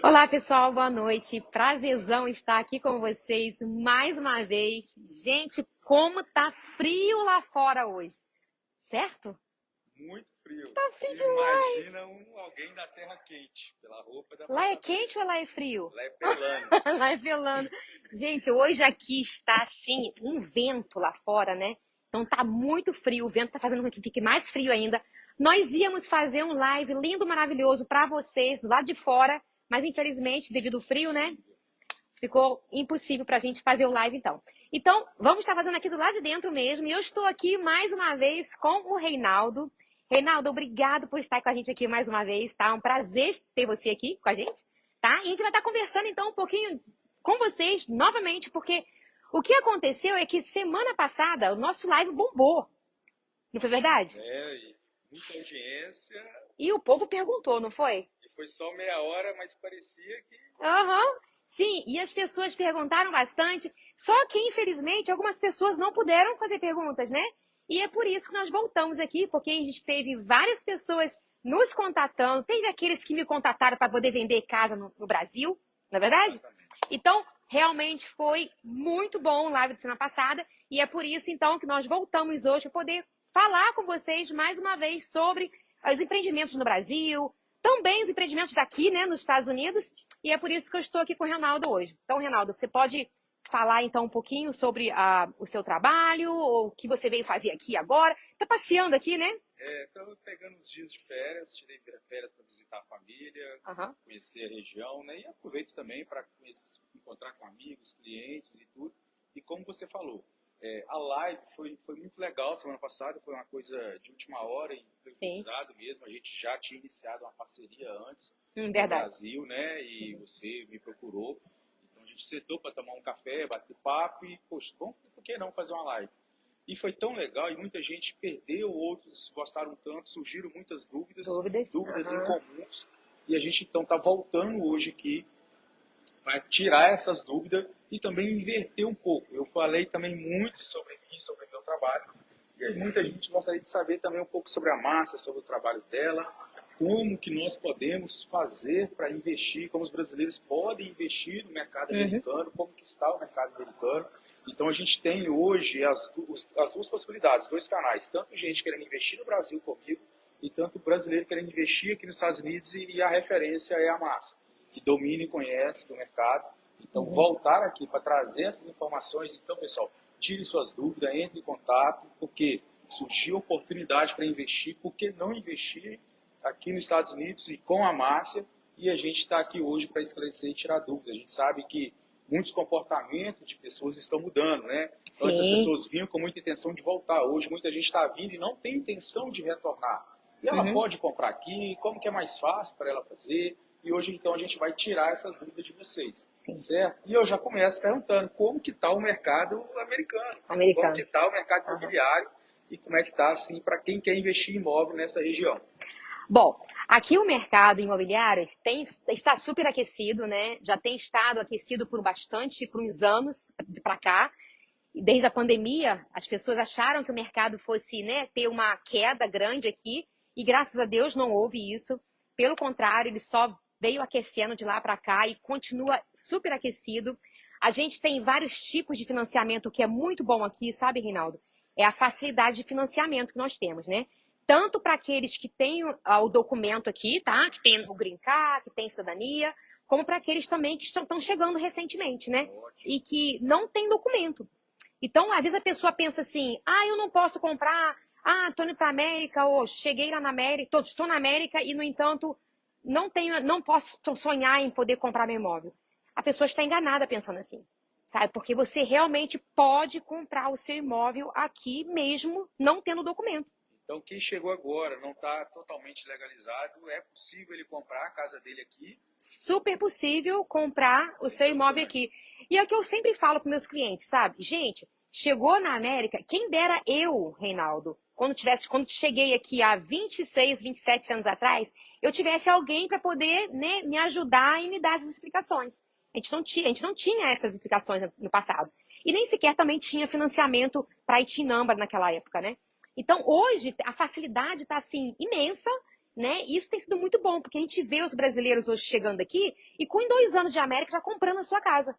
Olá, pessoal, boa noite. Prazerzão estar aqui com vocês mais uma vez. Gente, como tá frio lá fora hoje, certo? Muito frio. Tá frio demais. Imagina alguém da terra quente. Pela roupa dá pra Lá é saber. quente ou lá é frio? Lá é pelando. Lá é pelando. Gente, hoje aqui está assim, um vento lá fora, né? Então tá muito frio, o vento tá fazendo com que fique mais frio ainda. Nós íamos fazer um live lindo, maravilhoso para vocês do lado de fora, mas infelizmente, devido ao frio, né? Ficou impossível para a gente fazer o live, então. Então, vamos estar fazendo aqui do lado de dentro mesmo. E eu estou aqui mais uma vez com o Reinaldo. Reinaldo, obrigado por estar com a gente aqui mais uma vez, tá? É um prazer ter você aqui com a gente, tá? E a gente vai estar conversando, então, um pouquinho com vocês novamente, porque o que aconteceu é que semana passada o nosso live bombou. Não foi verdade? E muita audiência. E o povo perguntou, não foi? E foi só meia hora, mas parecia que... Aham. Sim, e as pessoas perguntaram bastante, só que infelizmente algumas pessoas não puderam fazer perguntas, né? E é por isso que nós voltamos aqui, porque a gente teve várias pessoas nos contatando, teve aqueles que me contataram para poder vender casa no Brasil, não é verdade? Exatamente. Então, realmente foi muito bom o live de semana passada, e é por isso então que nós voltamos hoje para poder falar com vocês mais uma vez sobre os empreendimentos no Brasil, também os empreendimentos daqui, né, nos Estados Unidos. E é por isso que eu estou aqui com o Reinaldo hoje. Então, Reinaldo, você pode falar então um pouquinho sobre o seu trabalho, ou o que você veio fazer aqui agora? Está passeando aqui, né? Estou pegando uns dias de férias, tirei férias para visitar a família, Uhum. conhecer a região, né? E aproveito também para encontrar com amigos, clientes e tudo. E como você falou, a live foi muito legal semana passada, foi uma coisa de última hora e foi improvisado mesmo. A gente já tinha iniciado uma parceria antes no Verdade. Brasil, né? E você me procurou. Então a gente sentou para tomar um café, bater papo e, poxa, vamos, por que não fazer uma live? E foi tão legal e muita gente perdeu, outros gostaram tanto, surgiram muitas dúvidas Uhum. incomuns. E a gente então está voltando hoje aqui para tirar essas dúvidas e também inverter um pouco. Eu falei também muito sobre mim, sobre o meu trabalho. E aí muita gente gostaria de saber também um pouco sobre a Márcia, sobre o trabalho dela, como que nós podemos fazer para investir, como os brasileiros podem investir no mercado americano, como que está o mercado americano. Então a gente tem hoje as duas possibilidades, dois canais, tanto gente querendo investir no Brasil comigo e tanto brasileiro querendo investir aqui nos Estados Unidos e a referência é a Márcia, que domina e conhece do mercado. Então voltar aqui para trazer essas informações, então pessoal, tire suas dúvidas, entre em contato, porque surgiu oportunidade para investir, por que não investir aqui nos Estados Unidos e com a Márcia? E a gente está aqui hoje para esclarecer e tirar dúvidas. A gente sabe que muitos comportamentos de pessoas estão mudando, né? Sim. Antes as pessoas vinham com muita intenção de voltar. Hoje muita gente está vindo e não tem intenção de retornar. E ela pode comprar aqui, como que é mais fácil para ela fazer? E hoje então a gente vai tirar essas dúvidas de vocês, certo? E eu já começo perguntando como que está o mercado americano, como que está o mercado imobiliário e como é que está assim para quem quer investir em imóvel nessa região. Bom, aqui o mercado imobiliário está super aquecido, né? Já tem estado aquecido por uns anos para cá. Desde a pandemia, as pessoas acharam que o mercado fosse, né, ter uma queda grande aqui, e graças a Deus não houve isso. Pelo contrário, ele só veio aquecendo de lá para cá e continua super aquecido. A gente tem vários tipos de financiamento que é muito bom aqui, sabe, Reinaldo? É a facilidade de financiamento que nós temos, né? Tanto para aqueles que têm o documento aqui, tá? Que tem o Green Card, que tem cidadania, como para aqueles também que estão chegando recentemente, né? E que não têm documento. Então, às vezes a pessoa pensa assim, eu não posso comprar, estou indo para a América, ou cheguei lá na América, estou na América e, no entanto, não posso sonhar em poder comprar meu imóvel. A pessoa está enganada pensando assim, sabe? Porque você realmente pode comprar o seu imóvel aqui mesmo não tendo documento. Então, quem chegou agora, não está totalmente legalizado, é possível ele comprar a casa dele aqui? Super possível comprar o seu imóvel aqui. E é o que eu sempre falo para meus clientes, sabe? Gente, chegou na América, quem dera eu, Reinaldo, quando cheguei aqui há 26, 27 anos atrás, eu tivesse alguém para poder, né, me ajudar e me dar essas explicações. A gente não tinha essas explicações no passado. E nem sequer também tinha financiamento para IT Number naquela época, né? Então, hoje, a facilidade está, assim, imensa. né? E isso tem sido muito bom, porque a gente vê os brasileiros hoje chegando aqui e com 2 anos de América já comprando a sua casa.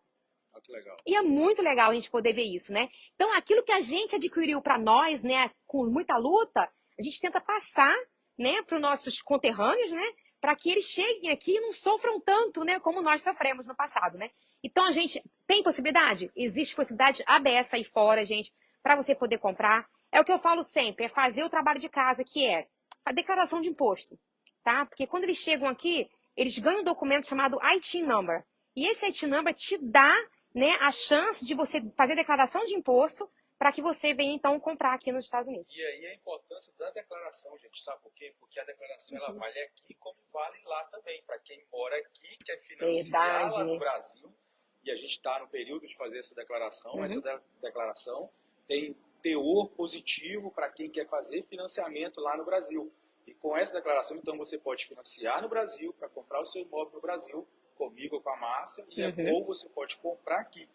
Ah, que legal. E é muito legal a gente poder ver isso, né? Então, aquilo que a gente adquiriu para nós, né, com muita luta, a gente tenta passar, né, para os nossos conterrâneos, né, para que eles cheguem aqui e não sofram tanto, né, como nós sofremos no passado, né? Então, a gente tem possibilidade? Existe possibilidade ABS aí fora, gente, para você poder comprar. É o que eu falo sempre, é fazer o trabalho de casa, que é a declaração de imposto, tá? Porque quando eles chegam aqui, eles ganham um documento chamado IT Number. E esse IT Number te dá, né, a chance de você fazer declaração de imposto para que você venha, então, comprar aqui nos Estados Unidos. E aí a importância da declaração, gente, sabe por quê? Porque a declaração ela vale aqui como vale lá também, para quem mora aqui, quer financiar lá no Brasil, e a gente está no período de fazer essa declaração. Essa declaração tem teor positivo para quem quer fazer financiamento lá no Brasil. E com essa declaração, então, você pode financiar no Brasil, para comprar o seu imóvel no Brasil, comigo ou com a Márcia, ou você pode comprar aqui.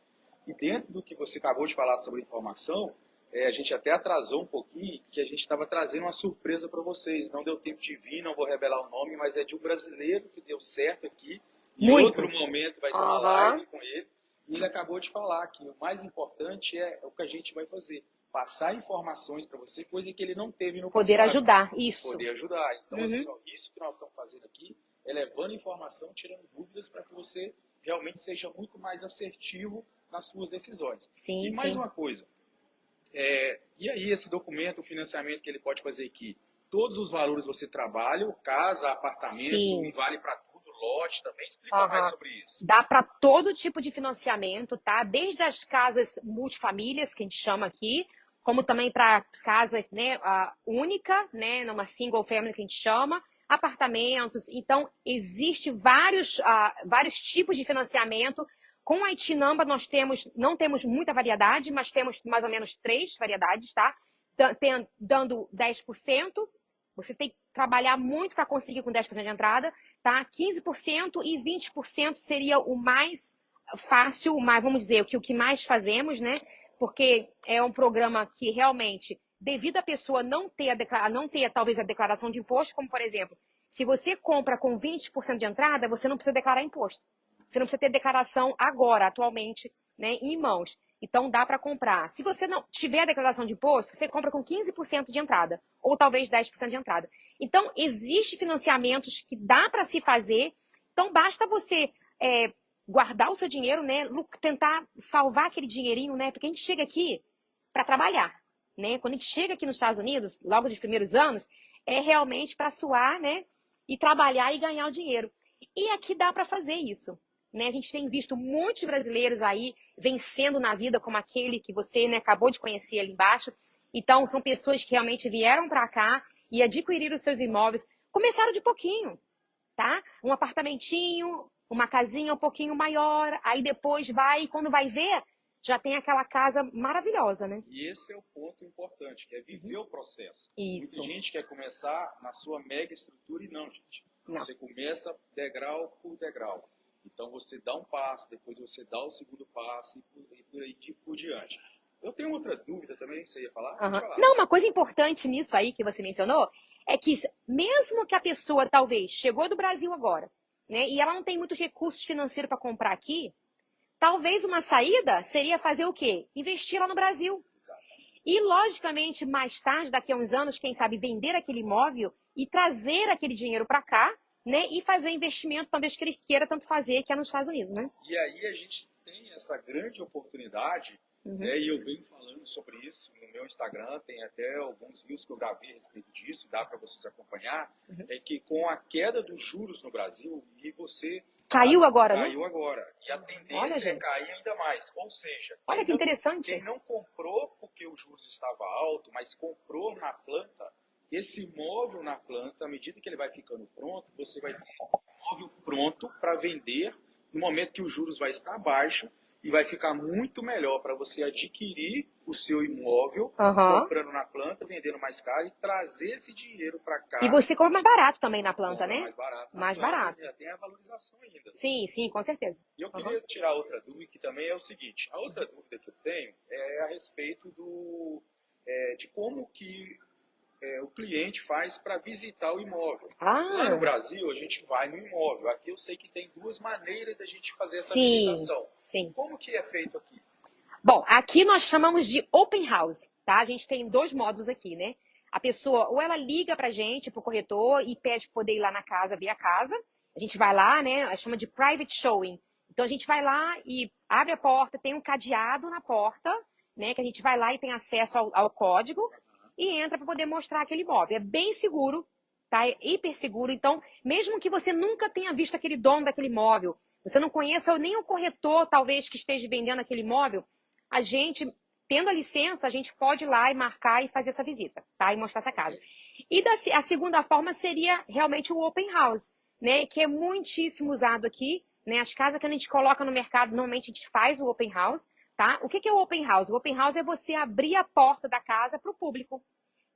E dentro do que você acabou de falar sobre informação, a gente até atrasou um pouquinho, que a gente estava trazendo uma surpresa para vocês. Não deu tempo de vir, não vou revelar o nome, mas é de um brasileiro que deu certo aqui. Em outro momento vai ter uma live com ele. E ele acabou de falar que o mais importante é o que a gente vai fazer. Passar informações para você, coisa que ele não teve no passado. Poder ajudar, isso. Poder ajudar. Então, assim, ó, isso que nós estamos fazendo aqui é levando informação, tirando dúvidas para que você realmente seja muito mais assertivo nas suas decisões. Sim, e mais uma coisa, e aí esse documento, o financiamento que ele pode fazer aqui, todos os valores você trabalha, casa, apartamento, e vale para tudo, lote também, explica mais sobre isso. Dá para todo tipo de financiamento, tá? Desde as casas multifamílias, que a gente chama aqui, como também para casas, né, única, né, numa single family que a gente chama, apartamentos. Então, existe vários tipos de financiamento. Com a IT Number, nós não temos muita variedade, mas temos mais ou menos 3 variedades, tá? Dando 10%. Você tem que trabalhar muito para conseguir com 10% de entrada, tá? 15% e 20% seria o mais fácil, mas vamos dizer, o que mais fazemos, né? Porque é um programa que realmente, devido a pessoa não ter talvez a declaração de imposto, como por exemplo, se você compra com 20% de entrada, você não precisa declarar imposto. Você não precisa ter declaração agora, atualmente, né, em mãos. Então, dá para comprar. Se você não tiver a declaração de imposto, você compra com 15% de entrada, ou talvez 10% de entrada. Então, existem financiamentos que dá para se fazer. Então, basta você guardar o seu dinheiro, né, tentar salvar aquele dinheirinho, né, porque a gente chega aqui para trabalhar, né? Quando a gente chega aqui nos Estados Unidos, logo nos primeiros anos, é realmente para suar, né, e trabalhar e ganhar o dinheiro. E aqui dá para fazer isso. Né? A gente tem visto muitos brasileiros aí vencendo na vida, como aquele que você, né, acabou de conhecer ali embaixo. Então, são pessoas que realmente vieram para cá e adquiriram os seus imóveis. Começaram de pouquinho, tá? Um apartamentinho, uma casinha um pouquinho maior, aí depois vai, e quando vai ver, já tem aquela casa maravilhosa, né? E esse é o ponto importante, que é viver o processo. Isso. Muita gente quer começar na sua mega estrutura e não, gente. Não. Você começa degrau por degrau. Então, você dá um passo, depois você dá o segundo passo e por aí por diante. Eu tenho outra dúvida também, que você ia falar? Pode falar. Não, uma coisa importante nisso aí que você mencionou é que mesmo que a pessoa talvez chegou do Brasil agora, né, e ela não tem muitos recursos financeiros para comprar aqui, talvez uma saída seria fazer o quê? Investir lá no Brasil. Exatamente. E, logicamente, mais tarde, daqui a uns anos, quem sabe, vender aquele imóvel e trazer aquele dinheiro para cá, né? E fazer o investimento, talvez, que ele queira tanto fazer, que é nos Estados Unidos, né? E aí a gente tem essa grande oportunidade, né, e eu venho falando sobre isso no meu Instagram, tem até alguns vídeos que eu gravei a respeito disso, dá para vocês acompanhar, é que com a queda dos juros no Brasil, e você... Caiu agora, né? Caiu agora. E a tendência é cair ainda mais. Ou seja, olha que interessante. Quem não comprou porque o juros estava alto, mas comprou na planta, esse imóvel na planta, à medida que ele vai ficando pronto, você vai ter um imóvel pronto para vender no momento que os juros vai estar baixo e vai ficar muito melhor para você adquirir o seu imóvel, comprando na planta, vendendo mais caro e trazer esse dinheiro para cá. E você compra mais barato também na planta, né? Mais barato. Mais barato. Já tem a valorização ainda. Sim, sim, com certeza. E eu queria tirar outra dúvida, que também é o seguinte. A outra dúvida que eu tenho é a respeito de como que o cliente faz para visitar o imóvel. Lá no Ah, Brasil, a gente vai no imóvel. Aqui eu sei que tem duas maneiras da gente fazer essa sim, visitação. sim. Como que é feito aqui? Bom, aqui nós chamamos de open house, tá? A gente tem dois modos aqui, né? A pessoa, ou ela liga pra gente, pro corretor, e pede pra poder ir lá na casa, ver a casa. A gente vai lá, né? Chama de private showing. Então a gente vai lá e abre a porta, tem um cadeado na porta, né? Que a gente vai lá e tem acesso ao código e entra para poder mostrar aquele imóvel. É bem seguro, tá? É hiper seguro. Então, mesmo que você nunca tenha visto aquele dono daquele imóvel, você não conheça nem o corretor, talvez, que esteja vendendo aquele imóvel, a gente, tendo a licença, a gente pode ir lá e marcar e fazer essa visita, tá? E mostrar essa casa. E a segunda forma seria realmente o open house, né? Que é muitíssimo usado aqui, né? As casas que a gente coloca no mercado, normalmente a gente faz o open house, tá? O que é o open house? O open house é você abrir a porta da casa para o público,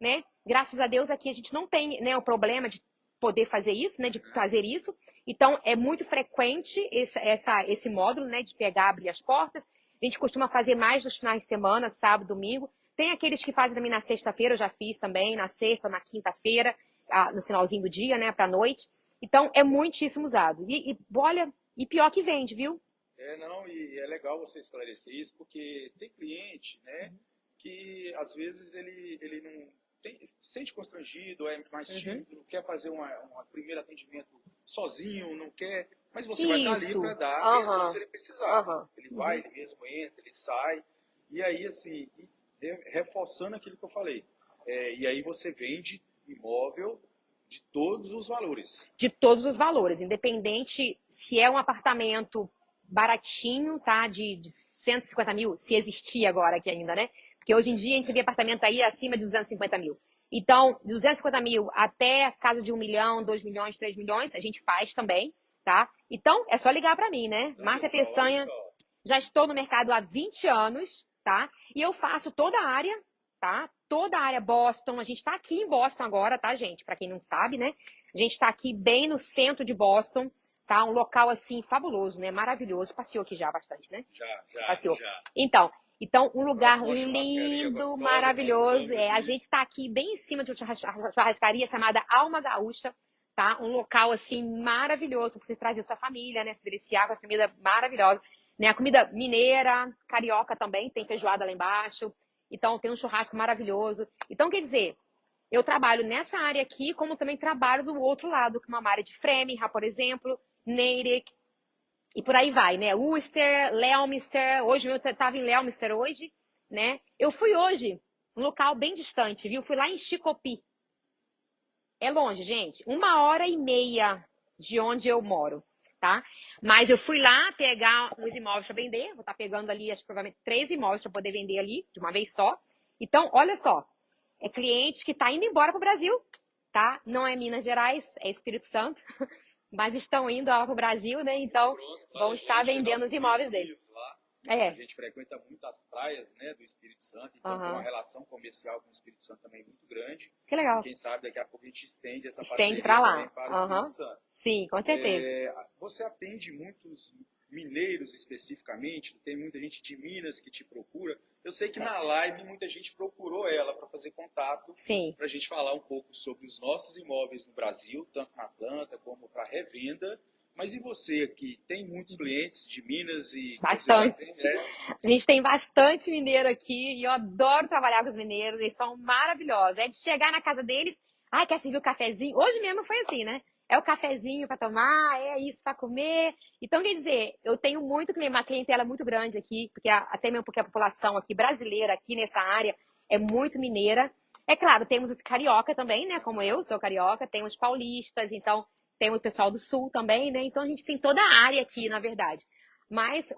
né? Graças a Deus aqui a gente não tem, né, o problema de poder fazer isso, né? De fazer isso. Então é muito frequente esse módulo, né? De pegar, abrir as portas. A gente costuma fazer mais nos finais de semana, sábado, domingo. Tem aqueles que fazem também na sexta-feira, eu já fiz também, na sexta, na quinta-feira, no finalzinho do dia, né, pra noite. Então, é muitíssimo usado. Olha, e pior que vende, viu? Não, e é legal você esclarecer isso, porque tem cliente, né, que às vezes ele não sente constrangido, é mais Uhum. tímido, não quer fazer um primeiro atendimento sozinho, não quer, mas você vai estar ali para Isso. dar atenção se Aham. ele precisar. Aham. Ele vai, Uhum. ele mesmo entra, ele sai, e aí assim, reforçando aquilo que eu falei, e aí você vende imóvel de todos os valores. De todos os valores, independente se é um apartamento baratinho, tá? De 150 mil, se existir agora aqui ainda, né? Porque hoje em dia a gente vê apartamento aí acima de 250 mil. Então, de 250 mil até casa de 1 milhão, 2 milhões, 3 milhões, a gente faz também, tá? Então, é só ligar para mim, né? Olha Márcia só, olha Peçanha, só. já estou no mercado há 20 anos, tá? E eu faço toda a área, tá? Toda a área Boston. A gente está aqui em Boston agora, tá, gente? Para quem não sabe, né? A gente está aqui bem no centro de Boston, tá? Um local assim fabuloso, né? Maravilhoso. Passeou aqui já bastante, né? Passeou. Já. Então, um lugar Próximo a uma churrascaria lindo, gostosa que nós maravilhoso. estamos É, a aqui. gente está aqui bem em cima de uma churrascaria chamada Alma Gaúcha, tá? Um local assim maravilhoso para você trazer sua família, né? Se deliciar com a comida maravilhosa, né? A comida mineira, carioca também, tem feijoada lá embaixo. Então, tem um churrasco maravilhoso. Então, quer dizer, eu trabalho nessa área aqui, como também trabalho do outro lado, com uma área de Framingham, por exemplo, Natick, e por aí vai, né? Worcester, Leominster, hoje eu estava em Leominster hoje, né? Eu fui hoje, um local bem distante, viu? Fui lá em Chicopee. É longe, gente, 1 hora e meia de onde eu moro, tá? Mas eu fui lá pegar uns imóveis para vender, vou estar pegando ali, acho que provavelmente 3 imóveis para poder vender ali, de uma vez só. Então, olha só, é cliente que está indo embora para o Brasil, tá? Não é Minas Gerais, é Espírito Santo, mas estão indo lá para o Brasil, né? Então, Próximo lá vão da estar gente, vendendo os nossos imóveis dele. vizinhos lá. A É, gente frequenta muito as praias, né, do Espírito Santo, então tem uma aham. relação comercial com o Espírito Santo também muito grande. Que E legal. quem sabe daqui a pouco a gente estende essa Estende parceria para também lá. para o Espírito Aham. Santo. Sim, com certeza. Você atende muitos mineiros especificamente? Tem muita gente de Minas que te procura. Eu sei que na live muita gente procurou ela para fazer contato, Sim, para a gente falar um pouco sobre os nossos imóveis no Brasil, tanto na planta como para revenda. Mas e você aqui? Tem muitos clientes de Minas e que você já bastante. tem, né? A gente tem bastante mineiro aqui e eu adoro trabalhar com os mineiros, eles são maravilhosos. É de chegar na casa deles, ai, quer servir o cafezinho? Hoje mesmo foi assim, né? É o cafezinho para tomar, é isso para comer. Então, quer dizer, eu tenho muito cliente, uma clientela muito grande aqui, porque até mesmo porque a população aqui brasileira, aqui nessa área, é muito mineira. É claro, temos os carioca também, né? Como eu sou carioca, tem os paulistas, então tem o pessoal do sul também, né? Então a gente tem toda a área aqui, na verdade. Mas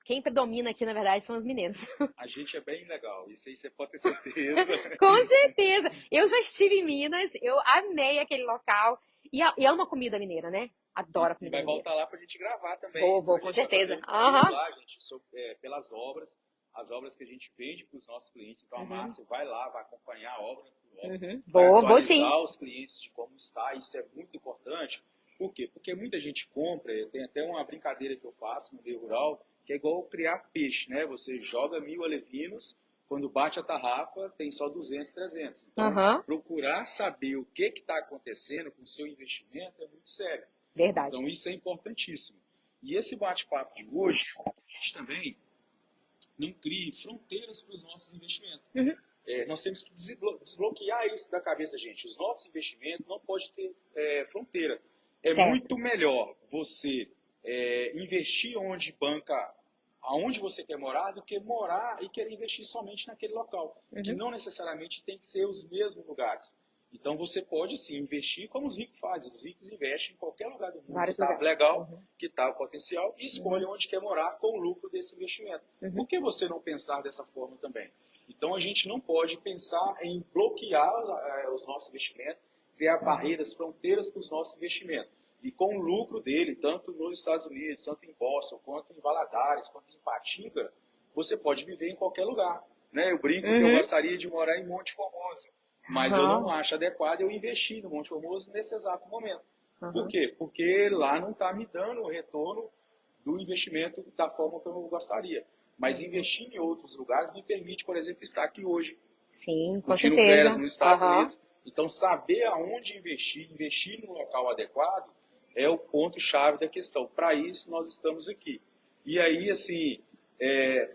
quem predomina aqui, na verdade, são os mineiros. A gente é bem legal, isso aí você pode ter certeza. Com certeza! Eu já estive em Minas, eu amei aquele local. E é uma comida mineira, né? Adoro a E comida vai mineira. voltar lá para a gente gravar também. Vou, A com gente vai fazer certeza. um tour Aham. lá, gente, pelas obras, as obras que a gente vende para os nossos clientes. Então a Uhum. Márcia vai lá, vai acompanhar obra por obra, Uhum. vai Vou sim. atualizar os clientes de como está. Isso é muito importante. Por quê? Porque muita gente compra, tem até uma brincadeira que eu faço no meio rural, que é igual criar peixe, né? Você joga 1.000 alevinos, quando bate a tarrafa, tem só 200, 300. Então, Aham, procurar saber o que está acontecendo com o seu investimento é muito sério. verdade. Então, isso é importantíssimo. E esse bate-papo de hoje, a gente também não crie fronteiras para os nossos investimentos. Uhum, Nós temos que desbloquear isso da cabeça da gente. Os nossos investimentos não podem ter fronteira. É certo. muito melhor você investir onde banca, aonde você quer morar, do que morar e querer investir somente naquele local, que Uhum, não necessariamente tem que ser os mesmos lugares. Então você pode sim investir como os ricos fazem. Os ricos investem em qualquer lugar do mundo que vários está lugares. legal, Uhum, que está o potencial, e escolhe uhum, onde quer morar com o lucro desse investimento. uhum, Por que você não pensar dessa forma também? Então a gente não pode pensar em bloquear os nossos investimentos, criar uhum. barreiras, fronteiras para os nossos investimentos. E com o lucro dele, tanto nos Estados Unidos, tanto em Boston, quanto em Valadares, quanto em Ipatinga, você pode viver em qualquer lugar. Né? Eu brinco que eu Uhum. gostaria de morar em Monte Formoso, mas eu não Aham, acho adequado eu investir no Monte Formoso nesse exato momento. Por aham. quê? Porque lá não está me dando o retorno do investimento da forma que eu gostaria. Mas Uhum. investir em outros lugares me permite, por exemplo, estar aqui hoje, Sim, com curtindo férias certeza. nos Estados Aham. Unidos. Então, saber aonde investir, investir no local adequado, é o ponto-chave da questão. Para isso, nós estamos aqui. E aí, assim,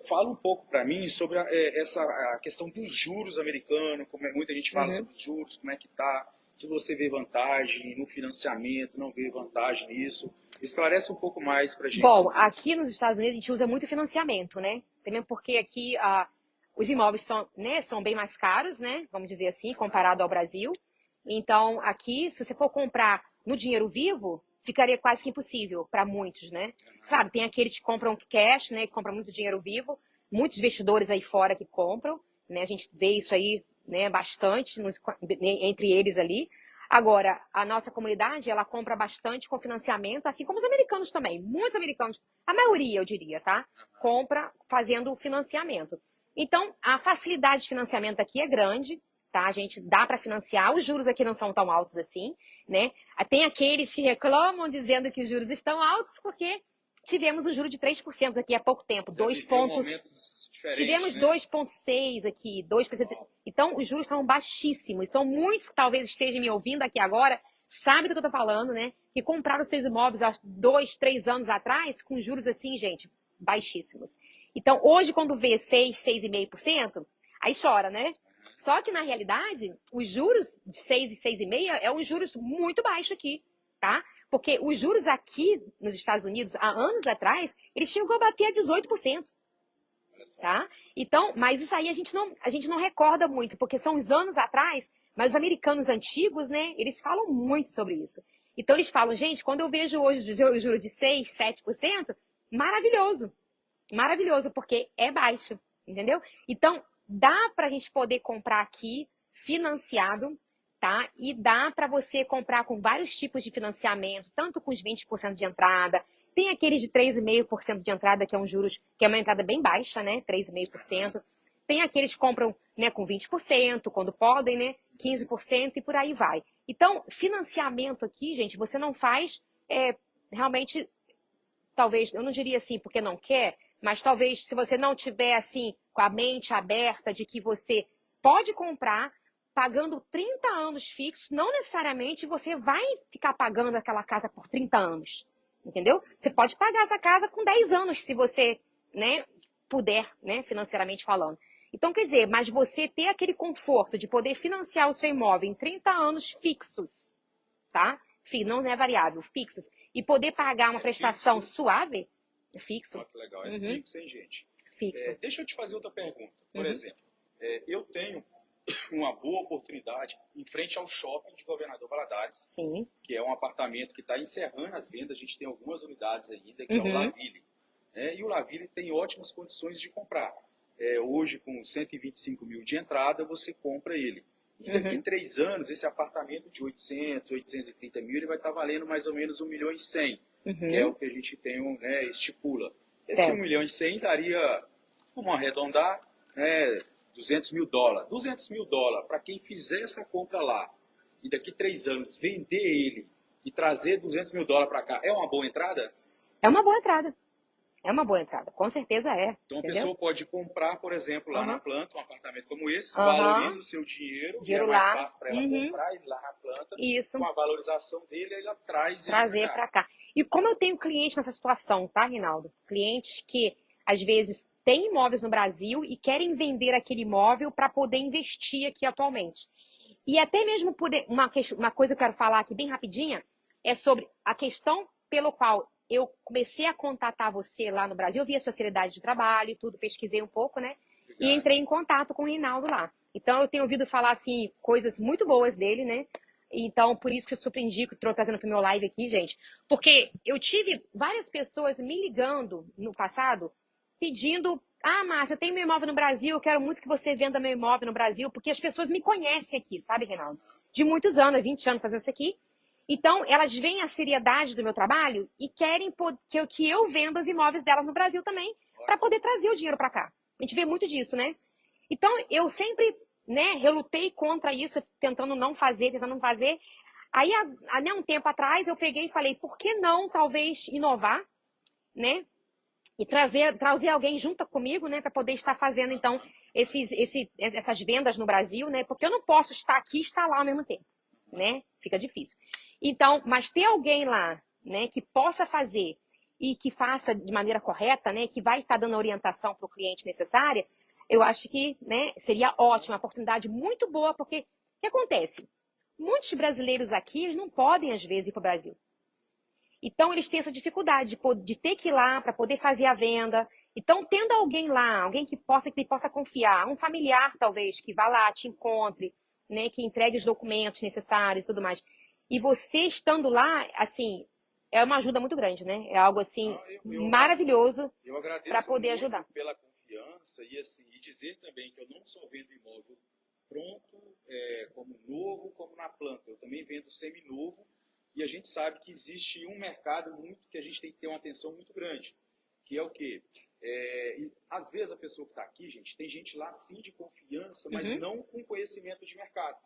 fala um pouco para mim sobre a questão dos juros americanos, como muita gente fala Uhum. sobre os juros, como é que está, se você vê vantagem no financiamento, não vê vantagem nisso. Esclarece um pouco mais para a gente Bom, sobre isso. aqui nos Estados Unidos a gente usa muito financiamento, né? Também porque aqui os imóveis são, né, são bem mais caros, né? Vamos dizer assim, comparado ao Brasil. Então, aqui, se você for comprar no dinheiro vivo, ficaria quase que impossível para muitos, né? Claro, tem aqueles que compram cash, né? Que compram muito dinheiro vivo. Muitos investidores aí fora que compram, né? A gente vê isso aí, né? Bastante entre eles ali. Agora, a nossa comunidade, ela compra bastante com financiamento, assim como os americanos também. Muitos americanos, a maioria, eu diria, tá? Compra fazendo financiamento. Então, a facilidade de financiamento aqui é grande, tá? A gente dá para financiar. Os juros aqui não são tão altos assim, né? Tem aqueles que reclamam dizendo que os juros estão altos porque tivemos um juro de 3% aqui há pouco tempo, Já 2 viveu pontos. momentos diferentes, Tivemos né? 2,6 aqui, 2%. Uau. Então, os juros estão baixíssimos. Então, muitos que talvez estejam me ouvindo aqui agora sabem do que eu estou falando, né? Que compraram seus imóveis há 2, 3 anos atrás com juros assim, gente, baixíssimos. Então, hoje, quando vê 6, 6,5%, aí chora, né? Só que, na realidade, os juros de 6 e 6,5 é um juros muito baixo aqui, tá? Porque os juros aqui nos Estados Unidos, há anos atrás, eles chegou a bater a 18%. Olha só. Tá? Então, mas isso aí a gente não recorda muito, porque são os anos atrás, mas os americanos antigos, né, eles falam muito sobre isso. Então, eles falam, gente, quando eu vejo hoje o juro de 6, 7%, maravilhoso. Maravilhoso, porque é baixo, entendeu? Então, dá para a gente poder comprar aqui financiado, tá? E dá para você comprar com vários tipos de financiamento, tanto com os 20% de entrada, tem aqueles de 3,5% de entrada, que é um juros, que é uma entrada bem baixa, né? 3,5%. Tem aqueles que compram, né, com 20%, quando podem, né? 15% e por aí vai. Então, financiamento aqui, gente, você não faz realmente, talvez, eu não diria assim porque não quer, mas talvez se você não tiver assim com a mente aberta de que você pode comprar pagando 30 anos fixos, não necessariamente você vai ficar pagando aquela casa por 30 anos. Entendeu? Você pode pagar essa casa com 10 anos, se você, né, puder, né, financeiramente falando. Então, quer dizer, mas você ter aquele conforto de poder financiar o seu imóvel em 30 anos fixos, tá? Não é variável, fixos. E poder pagar uma É prestação fixo. suave, é fixo. Olha que legal. É Uhum, fixo, hein, gente? fixo. Deixa eu te fazer outra pergunta. Por Uhum, exemplo, eu tenho uma boa oportunidade em frente ao shopping de Governador Valadares, sim. que é um apartamento que está encerrando as vendas. A gente tem algumas unidades ainda, que é o Uhum, Laville. E o Laville tem ótimas condições de comprar. Hoje, com 125 mil de entrada, você compra ele. E daqui a uhum, 3 anos, esse apartamento de 800, 830 mil, ele vai estar valendo mais ou menos 1 milhão e 100, que é uhum, o que a gente tem, estipula. Esse 1 certo. milhão e 100 daria, vamos arredondar, né, 200 mil dólares. 200 mil dólares, para quem fizer essa compra lá, e daqui a 3 anos vender ele e trazer 200 mil dólares para cá, é uma boa entrada? É uma boa entrada. É uma boa entrada, com certeza é, Então a entendeu? pessoa pode comprar, por exemplo, lá na Aham, planta, um apartamento como esse, valoriza aham, o seu dinheiro e é dinheiro mais lá, fácil para ela uhum, comprar ele lá na planta. isso, Com a valorização dele, ela traz ele para trazer cá. para cá. E como eu tenho clientes nessa situação, tá, Rinaldo? Clientes que às vezes têm imóveis no Brasil e querem vender aquele imóvel para poder investir aqui atualmente. E até mesmo por uma coisa que eu quero falar aqui bem rapidinha é sobre a questão pelo qual eu comecei a contatar você lá no Brasil. Eu vi a sua seriedade de trabalho e tudo, pesquisei um pouco, né? E Obrigado. entrei em contato com o Reinaldo lá. Então eu tenho ouvido falar assim coisas muito boas dele, né? Então por isso que eu surpreendi que estou trazendo para o meu live aqui, gente, porque eu tive várias pessoas me ligando no passado pedindo: ah, Márcia, eu tenho meu imóvel no Brasil, eu quero muito que você venda meu imóvel no Brasil, porque as pessoas me conhecem aqui, sabe, Reinaldo? De muitos anos, 20 anos fazendo isso aqui. Então, elas veem a seriedade do meu trabalho e querem que eu venda os imóveis delas no Brasil também, para poder trazer o dinheiro para cá. A gente vê muito disso, né? Então, eu sempre, né, relutei contra isso, tentando não fazer, tentando não fazer. Aí, há um tempo atrás, eu peguei e falei: por que não, talvez, inovar, né? E trazer alguém junto comigo, né, para poder estar fazendo, então, essas vendas no Brasil, né? Porque eu não posso estar aqui e estar lá ao mesmo tempo, né? Fica difícil. Então, mas ter alguém lá, né, que possa fazer e que faça de maneira correta, né, que vai estar dando a orientação para o cliente necessária, eu acho que, né, seria ótimo, uma oportunidade muito boa, porque o que acontece? Muitos brasileiros aqui, eles não podem, às vezes, ir para o Brasil. Então, eles têm essa dificuldade de ter que ir lá para poder fazer a venda. Então, tendo alguém lá, alguém que possa confiar, um familiar, talvez, que vá lá, te encontre, né, que entregue os documentos necessários e tudo mais. E você estando lá, assim, é uma ajuda muito grande, né? É algo, assim, Não, maravilhoso eu para agradeço poder muito ajudar. pela confiança e, assim, e dizer também que eu não só vendo imóvel pronto, como novo, como na planta. Eu também vendo semi-novo e a gente sabe que existe um mercado muito que a gente tem que ter uma atenção muito grande, que é o quê? E, às vezes a pessoa que está aqui, gente, tem gente lá sim de confiança, mas Uhum. não com conhecimento de mercado.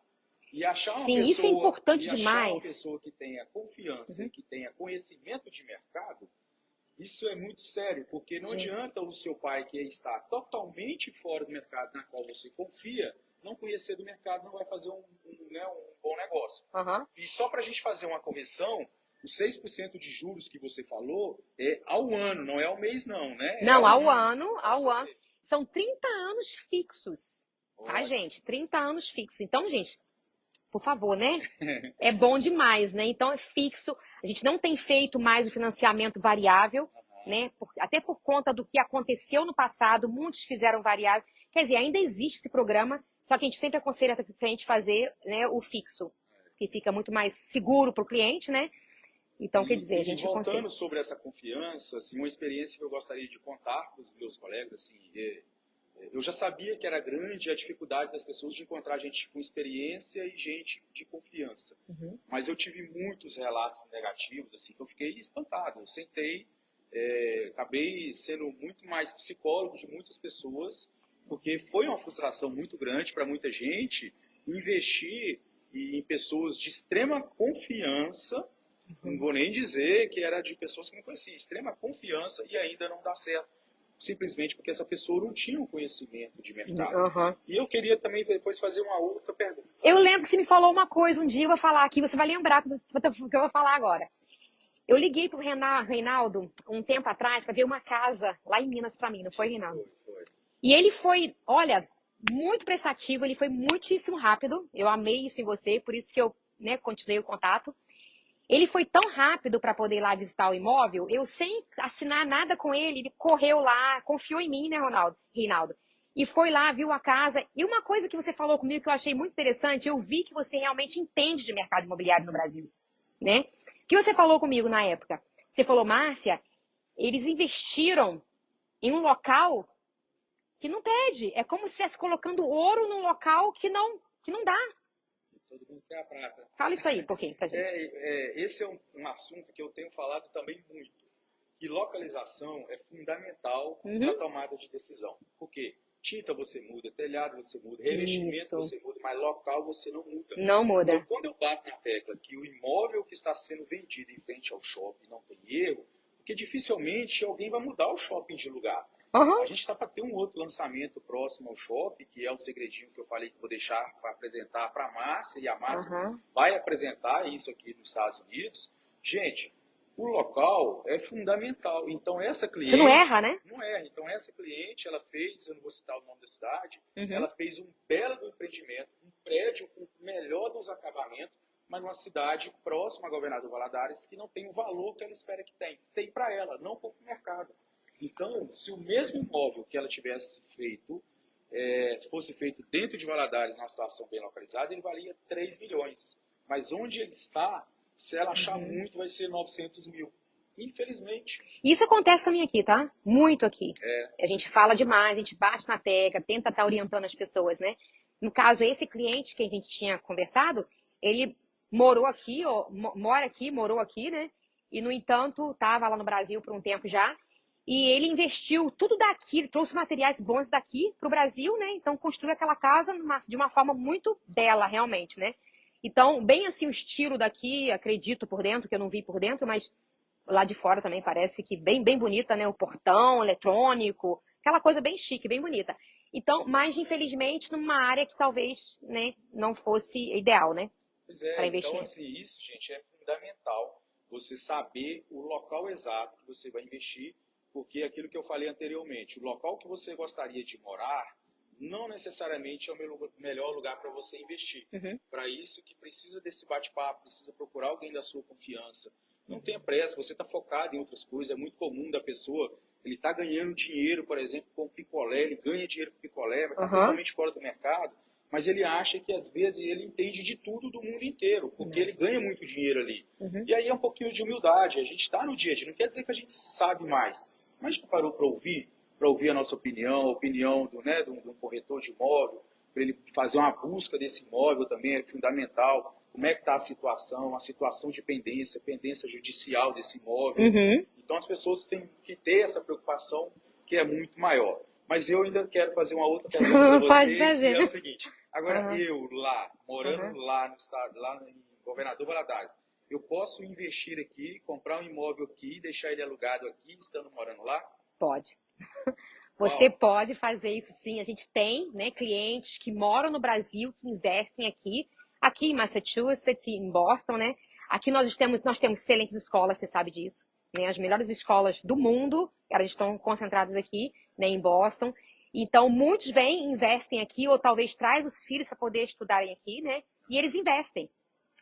Sim, isso é importante E achar uma demais. pessoa que tenha confiança e Uhum. que tenha conhecimento de mercado, isso é muito sério, porque não Gente. adianta o seu pai, que está totalmente fora do mercado na qual você confia, não conhecer do mercado, não vai fazer né, um bom negócio. Uhum. E só para a gente fazer uma correção, os 6% de juros que você falou é ao ano, não é ao mês não, né? É Não, ao ao ano. ano, Para ao você ano. ver. São 30 anos fixos. Tá, Olha. gente? 30 anos fixos. Então, gente, por favor, né? É bom demais, né? Então é fixo. A gente não tem feito mais o financiamento variável, né? Até por conta do que aconteceu no passado, muitos fizeram variável. Quer dizer, ainda existe esse programa, só que a gente sempre aconselha para o cliente fazer, né, o fixo, que fica muito mais seguro para o cliente, né? Então, quer dizer, a E gente aconselha. voltando sobre essa confiança, assim, uma experiência que eu gostaria de contar para os meus colegas, assim, eu já sabia que era grande a dificuldade das pessoas de encontrar gente com experiência e gente de confiança. Uhum. Mas eu tive muitos relatos negativos, assim, que eu fiquei espantado. Eu sentei, acabei sendo muito mais psicólogo de muitas pessoas, porque foi uma frustração muito grande para muita gente investir em pessoas de extrema confiança. Não vou nem dizer que era de pessoas que não conhecia, extrema confiança e ainda não dá certo. Simplesmente porque essa pessoa não tinha um conhecimento de mercado. Uhum. E eu queria também depois fazer uma outra pergunta. Eu lembro que você me falou uma coisa um dia, eu vou falar aqui, você vai lembrar do que eu vou falar agora. Eu liguei pro Reinaldo um tempo atrás para ver uma casa lá em Minas para mim, não foi, Isso Reinaldo? foi. E ele foi, olha, muito prestativo, ele foi muitíssimo rápido. Eu amei isso em você, por isso que eu, né, continuei o contato. Ele foi tão rápido para poder ir lá visitar o imóvel, eu sem assinar nada com ele, ele correu lá, confiou em mim, né, Reinaldo? E foi lá, viu a casa. E uma coisa que você falou comigo que eu achei muito interessante, eu vi que você realmente entende de mercado imobiliário no Brasil, né? O que você falou comigo na época? Você falou: Márcia, eles investiram em um local que não pede. É como se estivesse colocando ouro num local que não dá. Todo mundo quer a prata. Fala isso aí um pouquinho pra gente. Esse é um assunto que eu tenho falado também muito. Que localização é fundamental para a Uhum. tomada de decisão. Porque tinta você muda, telhado você muda, revestimento Isso. você muda, mas local você não muda. Não Então, muda. quando eu bato na tecla que o imóvel que está sendo vendido em frente ao shopping não tem erro, Porque dificilmente alguém vai mudar o shopping de lugar. A Aham, gente está para ter um outro lançamento próximo ao shopping, que é um segredinho que eu falei que vou deixar para apresentar para a Márcia, e a Márcia aham. vai apresentar isso aqui nos Estados Unidos. Gente, o local é fundamental. Então, essa Você não cliente, erra, né? não é, então essa cliente, ela fez, eu não vou citar o nome da cidade, Uhum. ela fez um belo empreendimento, um prédio com o melhor dos acabamentos, mas numa cidade próxima a Governador Valadares, que não tem o valor que ela espera que tem. Tem para ela, não para o mercado. Então, se o mesmo imóvel que ela tivesse feito, fosse feito dentro de Valadares, numa situação bem localizada, ele valia 3 milhões. Mas onde ele está, se ela achar Uhum. muito, vai ser 900 mil. Infelizmente. Isso acontece também aqui, tá? Muito aqui. A gente fala demais, a gente bate na tecla, tenta estar orientando as pessoas, né? No caso, esse cliente que a gente tinha conversado, ele morou aqui, ó, mora aqui, morou aqui, né? E, no entanto, estava lá no Brasil por um tempo já. E ele investiu tudo daqui, trouxe materiais bons daqui para o Brasil, né? Então, construiu aquela casa de uma forma muito bela, realmente, né? Então, bem assim o estilo daqui, acredito por dentro, que eu não vi por dentro, mas lá de fora também parece que bem, bem bonita, né? O portão eletrônico, aquela coisa bem chique, bem bonita. Então, mas infelizmente numa área que talvez, né, não fosse ideal, né, Pois para é, então investimento. assim, isso, gente, é fundamental. Você saber o local exato que você vai investir, porque aquilo que eu falei anteriormente, o local que você gostaria de morar, não necessariamente é o melhor lugar para você investir. Uhum, Para isso que precisa desse bate-papo, precisa procurar alguém da sua confiança. Não tenha pressa, você está focado em outras coisas, é muito comum da pessoa, ele está ganhando dinheiro, por exemplo, com picolé, ele ganha dinheiro com picolé, mas está uhum. totalmente fora do mercado, mas ele acha que às vezes ele entende de tudo do mundo inteiro, porque ele ganha muito dinheiro ali. Uhum. E aí é um pouquinho de humildade, a gente está no dia a dia, não quer dizer que a gente sabe mais, mas já parou para ouvir a nossa opinião, a opinião do corretor de imóvel, para ele fazer uma busca desse imóvel também é fundamental. Como é que está a situação de pendência, pendência judicial desse imóvel. Uhum. Então as pessoas têm que ter essa preocupação que é muito maior. Mas eu ainda quero fazer uma outra pergunta para Pode você, que fazer. é o seguinte. Agora, Uhum. eu lá, morando Uhum. lá no estado, lá em Governador Valadares, eu posso investir aqui, comprar um imóvel aqui, deixar ele alugado aqui, estando morando lá? Pode. Você Uau! pode fazer isso sim. A gente tem, né, clientes que moram no Brasil, que investem aqui, aqui em Massachusetts, em Boston, né? Aqui nós temos excelentes escolas, você sabe disso, né? As melhores escolas do mundo, elas estão concentradas aqui, né, em Boston. Então, muitos vêm, investem aqui, ou talvez traz os filhos para poder estudarem aqui, né? E eles investem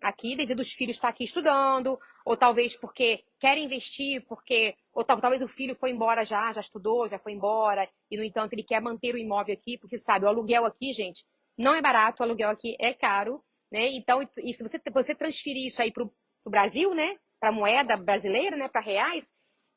aqui devido os filhos estar aqui estudando, ou talvez porque querem investir, porque ou talvez o filho foi embora já estudou, já foi embora, e no entanto ele quer manter o imóvel aqui, porque sabe, o aluguel aqui, gente, não é barato, o aluguel aqui é caro, né? Então, e se você transferir isso aí para o Brasil, né, para moeda brasileira, né, para reais,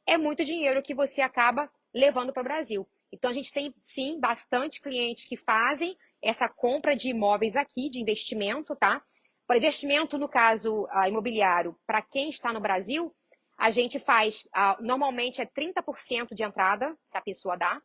é muito dinheiro que você acaba levando para o Brasil. Então, a gente tem, sim, bastante clientes que fazem essa compra de imóveis aqui, de investimento, tá? Para investimento, no caso imobiliário, para quem está no Brasil, a gente faz, normalmente é 30% de entrada que a pessoa dá,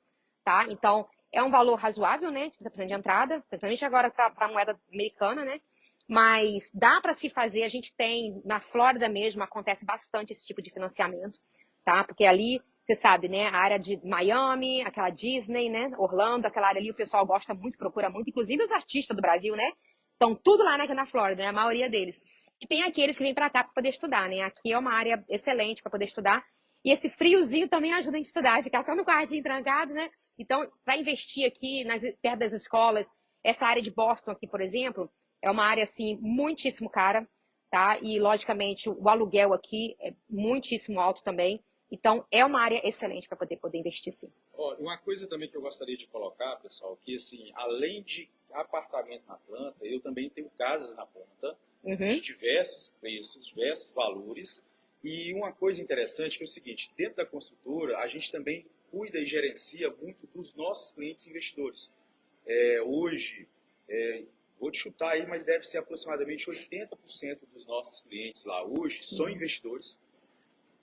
tá? Então, é um valor razoável, né? 30% de entrada, principalmente agora para a moeda americana, né? Mas dá para se fazer, a gente tem, na Flórida mesmo, acontece bastante esse tipo de financiamento, tá? Porque ali, você sabe, né? A área de Miami, aquela Disney, né? Orlando, aquela área ali, o pessoal gosta muito, procura muito, inclusive os artistas do Brasil, né? Estão tudo lá na Flórida, né? A maioria deles. E tem aqueles que vêm para cá para poder estudar, né? Aqui é uma área excelente para poder estudar. E esse friozinho também ajuda a gente a estudar, ficar só no quartinho trancado, né? Então, para investir aqui perto das escolas, essa área de Boston aqui, por exemplo, é uma área assim muitíssimo cara, tá? E logicamente o aluguel aqui é muitíssimo alto também. Então, é uma área excelente para poder investir, sim. Ó, uma coisa também que eu gostaria de colocar, pessoal, que assim, além de apartamento na planta, eu também tenho casas na planta de Uhum, diversos preços, diversos valores. E uma coisa interessante que é o seguinte, dentro da construtora, a gente também cuida e gerencia muito dos nossos clientes investidores. Hoje, vou te chutar aí, mas deve ser aproximadamente 80% dos nossos clientes lá hoje são uhum. investidores.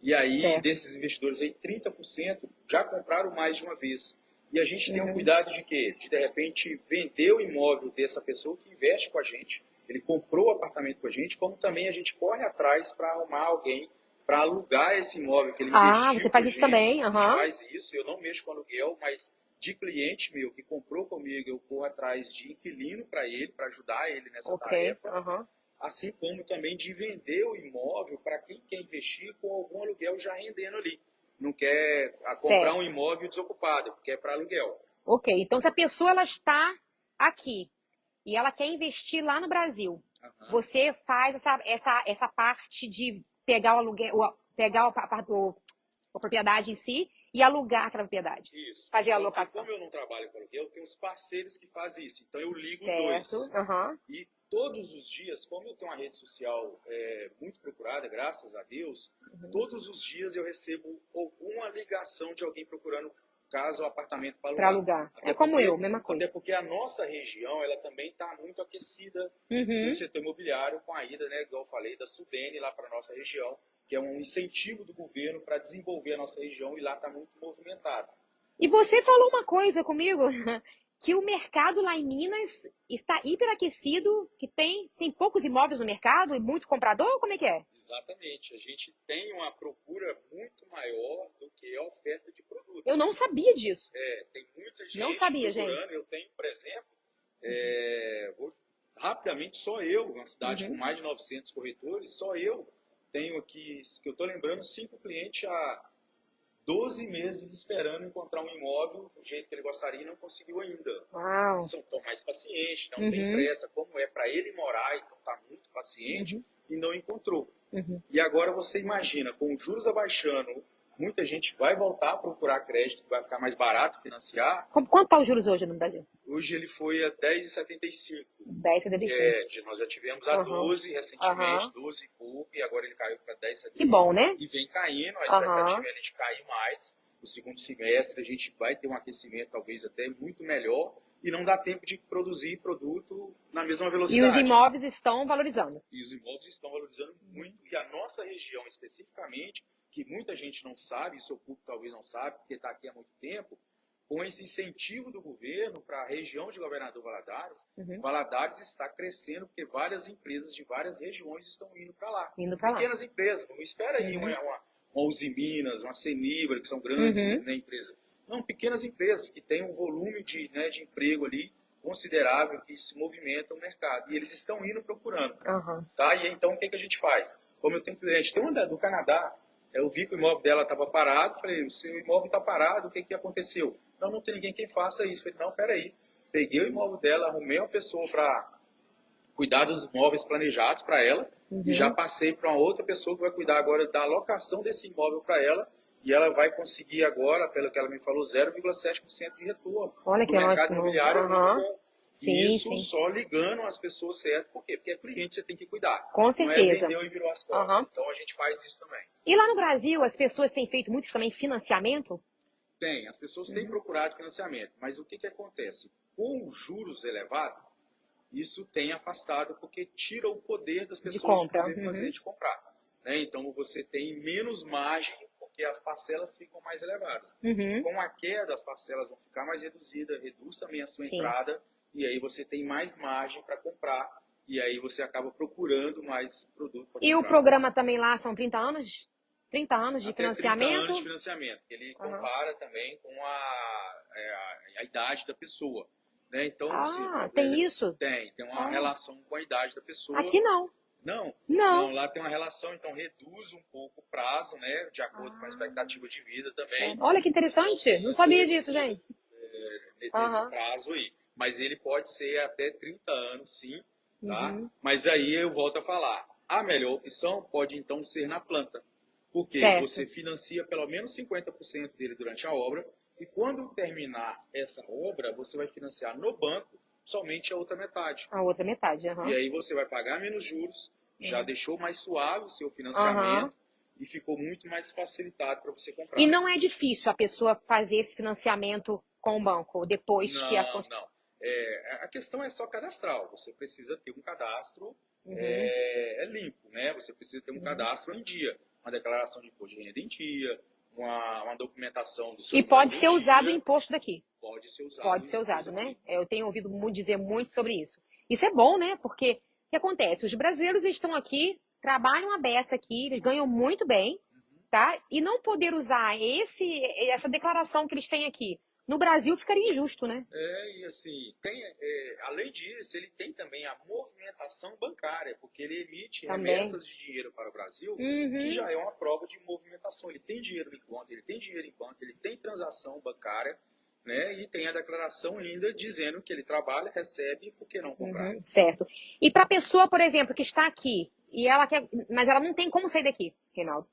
E aí, Certo. desses investidores aí, 30% já compraram mais de uma vez. E a gente tem um Uhum, cuidado de quê? De repente, vender o imóvel dessa pessoa que investe com a gente. Ele comprou o apartamento com a gente, como também a gente corre atrás para arrumar alguém para alugar esse imóvel que ele Ah, você investiu com a faz isso gente. também, A gente aham. faz isso, eu não mexo com aluguel, mas de cliente meu que comprou comigo, eu corro atrás de inquilino para ele, para ajudar ele nessa Ok, tarefa, aham. assim como também de vender o imóvel para quem quer investir com algum aluguel já rendendo ali. Não quer comprar um Certo. imóvel desocupado, quer para aluguel. Ok, então se a pessoa ela está aqui e ela quer investir lá no Brasil, Aham. você faz essa parte de pegar o aluguel, pegar a propriedade em si e alugar aquela propriedade. Isso. Fazer a Só que locação. como eu não trabalho com aluguel, eu tenho os parceiros que fazem isso. Então eu ligo os Certo, dois. aham. E todos os dias, como eu tenho uma rede social muito procurada, graças a Deus, todos os dias eu recebo alguma ligação de alguém procurando casa ou apartamento para Para alugar. alugar. É como eu, mesma Até coisa. porque a nossa região ela também está muito aquecida no Uhum. setor imobiliário com a ida, né, igual eu falei, da Sudene lá para a nossa região, que é um incentivo do governo para desenvolver a nossa região e lá está muito movimentado. E você falou uma coisa comigo, que o mercado lá em Minas está hiperaquecido, que tem poucos imóveis no mercado e muito comprador, como é que é? Exatamente. A gente tem uma procura muito maior do que a oferta de produto. Eu não sabia disso. Tem muita Não gente sabia, gente. procurando. Eu tenho, por exemplo, rapidamente, só eu, uma cidade com Uhum. mais de 900 corretores, só eu tenho aqui, que eu estou lembrando, 5 clientes há 12 meses esperando encontrar um imóvel do jeito que ele gostaria e não conseguiu ainda. Uau. Estão mais pacientes, não tem Uhum. pressa, como é para ele morar, então está muito paciente Uhum. e não encontrou. Uhum. E agora você imagina, com os juros abaixando, muita gente vai voltar a procurar crédito, vai ficar mais barato financiar. Quanto está os juros hoje no Brasil? Hoje ele foi a 10,75. 10,75. Nós já tivemos a Aham. 12 recentemente, Aham. 12 e pouco, e agora ele caiu para Que 10,75 bom, né? e vem caindo. A Aham. expectativa é de cair mais. No segundo semestre a gente vai ter um aquecimento talvez até muito melhor e não dá tempo de produzir produto na mesma E os velocidade. imóveis estão valorizando. E os imóveis estão valorizando muito. E a nossa região especificamente, que muita gente não sabe, seu público talvez não sabe, porque está aqui há muito tempo, com esse incentivo do governo para a região de Governador Valadares, Uhum. Valadares está crescendo porque várias empresas de várias regiões estão indo para lá. Indo para lá. Pequenas empresas, não espera aí Uhum. uma Uzi Minas, uma Senibra, que são grandes Uhum. empresas. Não, pequenas empresas que têm um volume de emprego ali considerável, que se movimenta o mercado. E eles estão indo procurando. Aham. Tá? E então o que a gente faz? Como eu tenho cliente, tem uma do Canadá, eu vi que o imóvel dela estava parado, falei, o seu imóvel está parado, o que aconteceu? Não, não tem ninguém quem faça isso. Falei, não, peraí. Peguei o imóvel dela, arrumei uma pessoa para cuidar dos imóveis planejados para ela e já Uhum. passei para uma outra pessoa que vai cuidar agora da alocação desse imóvel para ela e ela vai conseguir agora, pelo que ela me falou, 0,7% de retorno. Olha O que mercado ótimo. imobiliário é muito Aham. bom. E Sim, isso sim. só ligando as pessoas certas. Por quê? Porque é cliente, você tem que cuidar. Com Não é certeza. vendeu e virou as costas. Aham. Então a gente faz isso também. E lá no Brasil, as pessoas têm feito muito também financiamento? Tem, as pessoas têm Uhum. procurado financiamento, mas o que acontece? Com os juros elevados, isso tem afastado porque tira o poder das De pessoas de compra. poder fazer Uhum. de comprar. Né? Então você tem menos margem porque as parcelas ficam mais elevadas. Uhum. Com a queda, as parcelas vão ficar mais reduzidas, reduz também a sua Sim. entrada e aí você tem mais margem para comprar e aí você acaba procurando mais produto para E o comprar. programa também lá são 30 anos? 30 anos de Até 30 financiamento? anos de financiamento. Ele Aham. compara também com a idade da pessoa. Né? Então, se, Ah, tem isso? tem uma Ah. relação com a idade da pessoa. Aqui não. Não, Não. não, lá tem uma relação, então reduz um pouco o prazo, né, de acordo com a Ah, expectativa de vida também. certo. Olha que Então interessante. tem Não essa sabia disso, reduzida gente. nesse Aham. prazo aí. Mas ele pode ser até 30 anos, sim, tá? Uhum. Mas aí eu volto a falar. A melhor opção pode então ser na planta. Porque Certo. você financia pelo menos 50% dele durante a obra e quando terminar essa obra, você vai financiar no banco somente a outra metade. A outra metade. E Aham. aí você vai pagar menos juros, já deixou mais suave o seu Aham. financiamento e ficou muito mais facilitado para você E comprar. não é difícil a pessoa fazer esse financiamento com o banco depois que a. Não, não. A questão é só cadastral. Você precisa ter um cadastro Uhum. limpo, né? Você precisa ter um Uhum. cadastro em dia, uma declaração de imposto de renda em dia, uma documentação do seu E pode imóvel em ser usado o dia. imposto daqui. Pode ser usado Pode os ser impostos usado, né? aqui. Eu tenho ouvido dizer muito sobre isso. Isso é bom, né? Porque o que acontece? Os brasileiros estão aqui trabalham a beça aqui, eles ganham muito bem, tá? E não poder usar essa declaração que eles têm aqui no Brasil ficaria injusto, né? E assim, além disso, ele tem também a movimentação bancária, porque ele emite Também. remessas de dinheiro para o Brasil, que já é uma prova de movimentação. Ele tem dinheiro em conta, ele tem dinheiro em banco, ele tem transação bancária, né? E tem a declaração ainda dizendo que ele trabalha, recebe, por que não comprar? Certo. E para a pessoa, por exemplo, que está aqui, e ela quer, mas ela não tem como sair daqui, Reinaldo.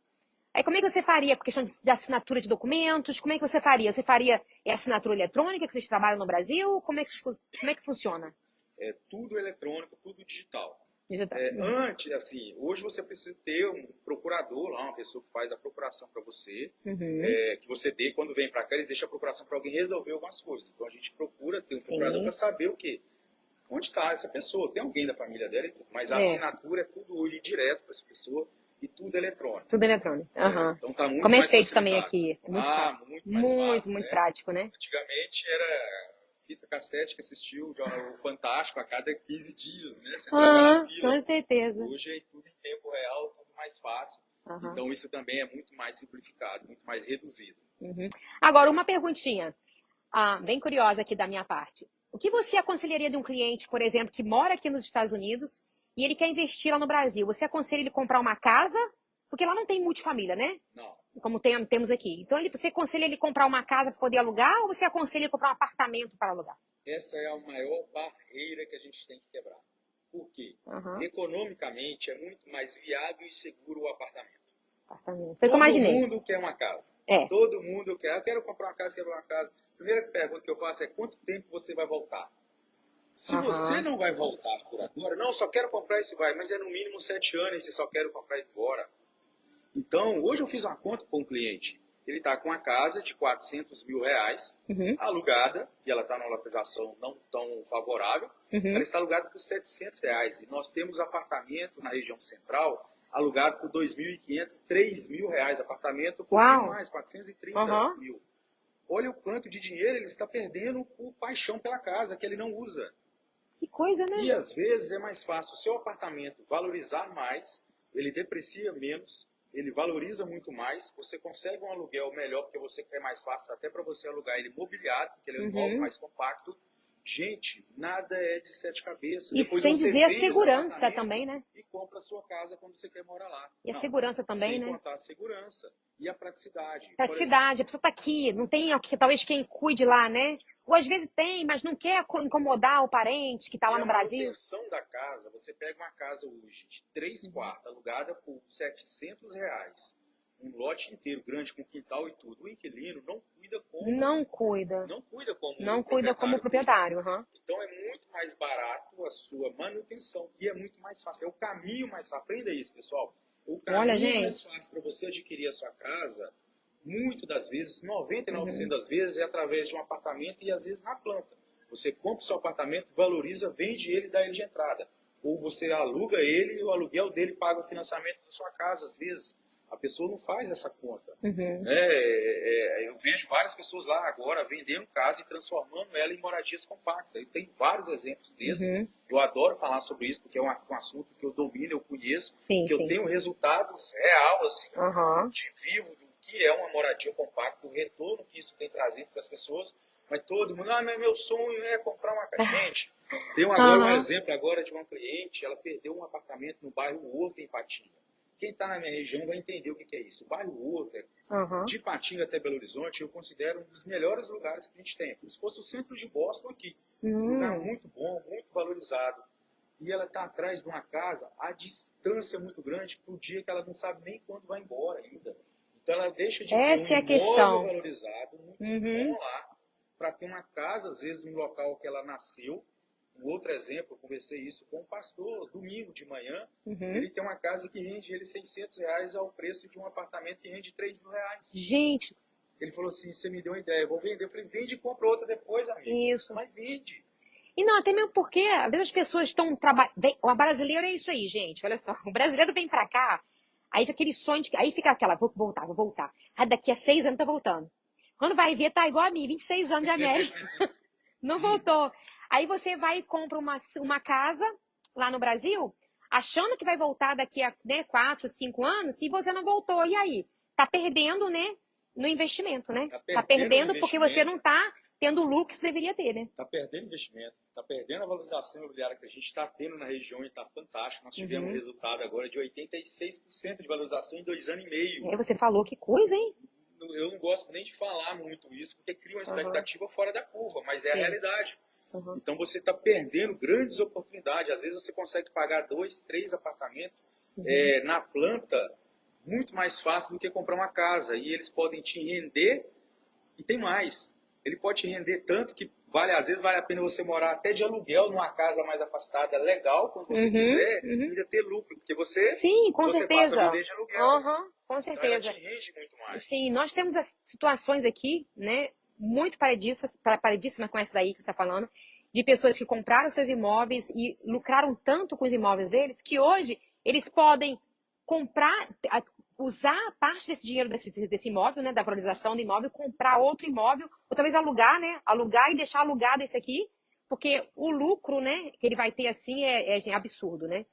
Aí como é que você faria por questão de assinatura de documentos? Como é que você faria? Você faria assinatura eletrônica que vocês trabalham no Brasil? Como é que funciona? É tudo eletrônico, tudo digital. Digital. Antes, assim, hoje você precisa ter um procurador lá, uma pessoa que faz a procuração para você, que você dê, quando vem para cá, eles deixam a procuração para alguém resolver algumas coisas. Então a gente procura ter um procurador para saber o quê? Onde está essa pessoa? Tem alguém da família dela? Mas a assinatura é tudo hoje direto para essa pessoa e tudo eletrônico. Tudo eletrônico. Então tá muito Como é mais feito também facilitado. aqui? É muito fácil. Muito mais fácil, muito prático, né? Antigamente era fita cassete que assistiu o Fantástico a cada 15 dias, né? Você com certeza. Hoje é tudo em tempo real, tudo mais fácil. Então isso também é muito mais simplificado, muito mais reduzido. Agora, uma perguntinha, bem curiosa aqui da minha parte. O que você aconselharia de um cliente, por exemplo, que mora aqui nos Estados Unidos e ele quer investir lá no Brasil? Você aconselha ele comprar uma casa? Porque lá não tem multifamília, né? Não. Como temos aqui. Então, você aconselha ele comprar uma casa para poder alugar ou você aconselha ele comprar um apartamento para alugar? Essa é a maior barreira que a gente tem que quebrar. Por quê? Economicamente é muito mais viável e seguro o apartamento. Foi o que eu imaginei. Todo mundo quer uma casa. Todo mundo quer. Eu quero comprar uma casa, quero uma casa. A primeira pergunta que eu faço é quanto tempo você vai voltar? Se você não vai voltar por agora, não, só quero comprar esse vai, mas é no mínimo 7 anos e você só quero comprar e agora. Então, hoje eu fiz uma conta com um cliente. Ele está com uma casa de 400 mil reais, alugada, e ela está numa localização não tão favorável. Ela está alugada por 700 reais. E nós temos apartamento na região central, alugado por 2.500, 3 mil reais. Apartamento por mais, 430 mil. Olha o quanto de dinheiro ele está perdendo por paixão pela casa, que ele não usa. Que coisa, né? E às vezes é mais fácil o seu apartamento valorizar mais, ele deprecia menos, ele valoriza muito mais, você consegue um aluguel melhor, porque você quer mais fácil até para você alugar ele mobiliado, porque ele é um imóvel mais compacto. Gente, nada é de sete cabeças. E depois sem você dizer a vende segurança também, né? E compra a sua casa quando você quer morar lá. E a segurança também, sem né? Sem contar a segurança e a praticidade. Praticidade, a pessoa está aqui, não tem talvez quem cuide lá, né? Ou às vezes tem, mas não quer incomodar o parente que está lá no Brasil. A manutenção da casa, você pega uma casa hoje de 3 quartos, alugada por 700 reais, um lote inteiro, grande, com quintal e tudo. O inquilino não cuida como... Não cuida. Não cuida como Não cuida como proprietário. Então é muito mais barato a sua manutenção e é muito mais fácil. É o caminho mais fácil. Aprenda isso, pessoal. O caminho mais fácil para você adquirir a sua casa, muitas das vezes, 99% das vezes, é através de um apartamento e às vezes na planta. Você compra o seu apartamento, valoriza, vende ele e dá ele de entrada. Ou você aluga ele e o aluguel dele paga o financiamento da sua casa. Às vezes a pessoa não faz essa conta. Eu vejo várias pessoas lá agora vendendo casa e transformando ela em moradias compactas. E tem vários exemplos desses. Eu adoro falar sobre isso, porque é um assunto que eu domino, eu conheço, eu tenho resultados real, assim, de vivo do que é uma moradia compacta, o retorno que isso tem trazido para as pessoas. Mas todo mundo, mas meu sonho é comprar uma casa. Gente, tem agora um exemplo agora de uma cliente, ela perdeu um apartamento no bairro Horto, em Patinga. Quem está na minha região vai entender o que é isso. O bairro Horto, de Patinga até Belo Horizonte, eu considero um dos melhores lugares que a gente tem. Como se fosse o centro de Boston aqui. Um lugar muito bom, muito valorizado. E ela está atrás de uma casa, a distância é muito grande para o dia que ela não sabe nem quando vai embora ainda. Então ela deixa de ter um imóvel valorizado, muito bom lá, para ter uma casa, às vezes, num local que ela nasceu. Um outro exemplo, eu conversei isso com um pastor, domingo de manhã, ele tem uma casa que rende ele 600 reais ao preço de um apartamento que rende 3 mil reais. Gente! Ele falou assim, você me deu uma ideia, eu vou vender. Eu falei, vende e compra outra depois, amigo. Isso. Mas vende. E não, até mesmo porque, às vezes as pessoas estão trabalhando... O brasileiro é isso aí, gente, olha só. O brasileiro vem pra cá, aí fica aquele sonho, aí fica aquela, vou voltar. Aí daqui a 6 anos tá voltando. Quando vai ver, tá igual a mim, 26 anos de América. Não voltou. Aí você vai e compra uma casa lá no Brasil, achando que vai voltar daqui a, né, 4, 5 anos, e você não voltou. E aí? Tá perdendo, né, no investimento, né? Tá Tá perdendo o perdendo porque você investimento, não tá tendo o lucro que você deveria ter, né? está perdendo investimento, está perdendo a valorização imobiliária que a gente está tendo na região e está fantástico. Nós tivemos um resultado agora de 86% de valorização em 2 anos e meio. É, você falou, que coisa, hein? Eu não gosto nem de falar muito isso, porque cria uma Uhum. expectativa fora da curva, mas é a Sim. realidade. Uhum. Então você está perdendo grandes oportunidades. Às vezes você consegue pagar 2, 3 apartamentos na planta muito mais fácil do que comprar uma casa. E eles podem te render, e tem mais. Ele pode te render tanto que às vezes vale a pena você morar até de aluguel numa casa mais afastada, legal, quando você quiser, ainda ter lucro, porque Sim, com você passa a certeza. viver de aluguel. Com Então ela te certeza. rende muito mais. Sim, nós temos as situações aqui, né, muito paredíssimas com essa daí que você está falando, de pessoas que compraram seus imóveis e lucraram tanto com os imóveis deles, que hoje eles podem comprar, usar parte desse dinheiro desse imóvel, né, da valorização do imóvel, comprar outro imóvel, ou talvez alugar, né, alugar e deixar alugado esse aqui, porque o lucro, né, que ele vai ter assim é absurdo, né?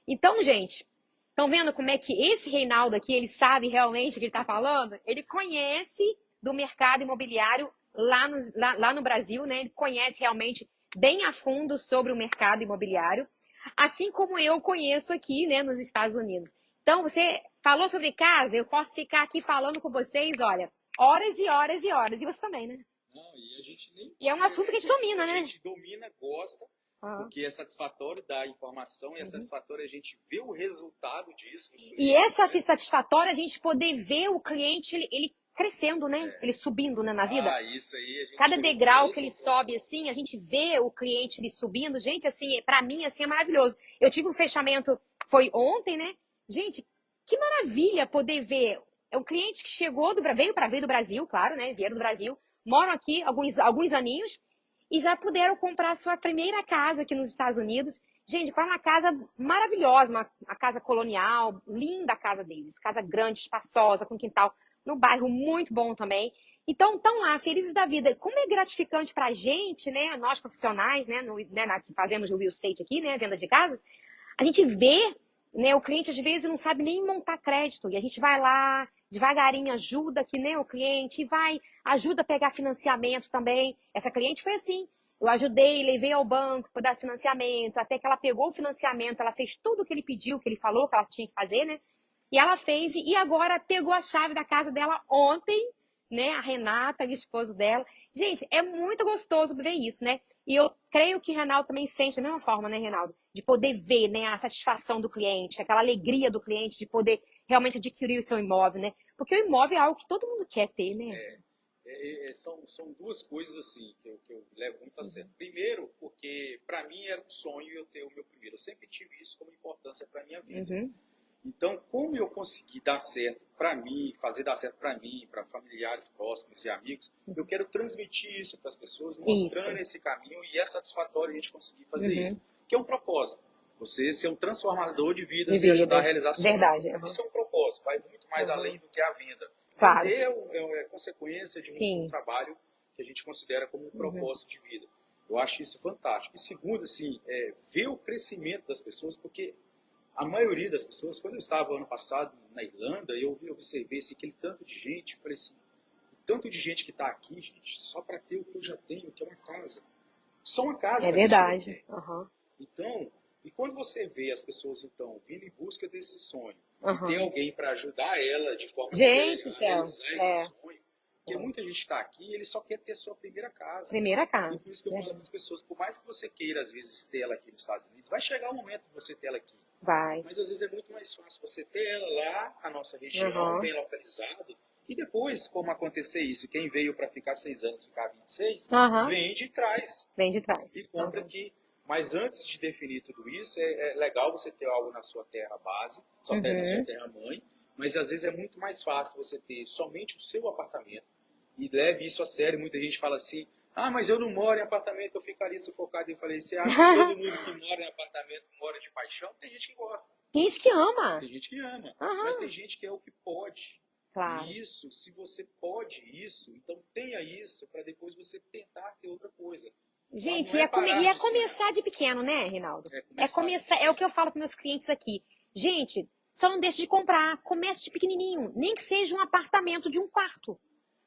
Então, gente, estão vendo como é que esse Reinaldo aqui, ele sabe realmente o que ele está falando? Ele conhece do mercado imobiliário lá no Brasil, né? Ele conhece realmente bem a fundo sobre o mercado imobiliário, assim como eu conheço aqui, né, nos Estados Unidos. Então, você falou sobre casa, eu posso ficar aqui falando com vocês, olha, horas e horas e horas. E você também, né? Não, e a gente nem. E é um assunto que a gente domina, A né? gente domina, gosta, Ah. porque é satisfatório dar informação e é satisfatório a gente ver o resultado disso. E essa satisfatória a gente poder ver o cliente, ele crescendo, né? Ele subindo, né, na vida. Isso aí a gente Cada chegou degrau que esse é ele o ponto. sobe, assim, a gente vê o cliente ele subindo. Gente, assim, pra mim, assim, é maravilhoso. Eu tive um fechamento, foi ontem, né? Gente, que maravilha poder ver. É um cliente que chegou, veio do Brasil, claro, né? Vieram do Brasil, moram aqui alguns aninhos e já puderam comprar a sua primeira casa aqui nos Estados Unidos. Gente, para uma casa maravilhosa, uma casa colonial, linda a casa deles. Casa grande, espaçosa, com quintal, no bairro muito bom também. Então, estão lá, felizes da vida. Como é gratificante para a gente, né, nós profissionais, né, que fazemos o real estate aqui, né, venda de casas, a gente vê, né, o cliente às vezes não sabe nem montar crédito. E a gente vai lá, devagarinho ajuda aqui, né, o cliente, ajuda a pegar financiamento também. Essa cliente foi assim. Eu ajudei, levei ao banco para dar financiamento, até que ela pegou o financiamento, ela fez tudo o que ele pediu, que ele falou que ela tinha que fazer, né? E ela fez, e agora pegou a chave da casa dela ontem, né? A Renata, a esposa dela. Gente, é muito gostoso ver isso, né? E eu creio que o Reinaldo também sente da mesma forma, né, Reinaldo? De poder ver, né, a satisfação do cliente, aquela alegria do cliente de poder realmente adquirir o seu imóvel, né? Porque o imóvel é algo que todo mundo quer ter, né? São duas coisas assim que eu levo muito a sério. Primeiro, porque para mim era um sonho eu ter o meu primeiro. Eu sempre tive isso como importância para minha vida. Então, como eu consegui dar certo para mim, fazer dar certo para mim, para familiares próximos e amigos, eu quero transmitir isso para as pessoas, mostrando esse caminho, e é satisfatório a gente conseguir fazer isso. Que é um propósito. Você ser um transformador de vidas e ajudar a realizar sonhos. Verdade. Isso é um propósito, vai muito mais além do que a venda. Claro. Vender é consequência de um trabalho que a gente considera como um propósito de vida. Eu acho isso fantástico. E segundo, assim, ver o crescimento das pessoas, porque a maioria das pessoas, quando eu estava ano passado na Irlanda, eu observei assim, aquele tanto de gente, eu falei assim, o tanto de gente que está aqui, gente, só para ter o que eu já tenho, que é uma casa. Só uma casa. É verdade. Então, e quando você vê as pessoas, então, vindo em busca desse sonho, e tem alguém para ajudar ela de forma séria a realizar esse sonho, porque muita gente está aqui e ele só quer ter sua primeira casa. Primeira casa. E por isso que eu falo para as pessoas, por mais que você queira, às vezes, ter ela aqui nos Estados Unidos, vai chegar o momento de você ter ela aqui. Vai. Mas às vezes é muito mais fácil você ter ela lá, a nossa região, bem localizado, e depois, como acontecer isso, quem veio para ficar 6 anos, ficar 26, vende e traz. Vende e traz. E compra aqui. Mas antes de definir tudo isso, é legal você ter algo na sua terra base, na sua terra mãe, mas às vezes é muito mais fácil você ter somente o seu apartamento, e leve isso a sério. Muita gente fala assim, mas eu não moro em apartamento, eu ficaria sufocado. Eu falei, você acha que todo mundo que mora em apartamento mora de paixão? Tem gente que gosta. Tem gente que ama. Tem gente que ama, mas tem gente que é o que pode. Claro. E isso, se você pode isso, então tenha isso para depois você tentar ter outra coisa. Gente, Não é parar ia de sonhar. começar de pequeno, né, Rinaldo? É começar. É o que eu falo para meus clientes aqui. Gente, só não deixe de comprar, comece de pequenininho, nem que seja um apartamento de um quarto.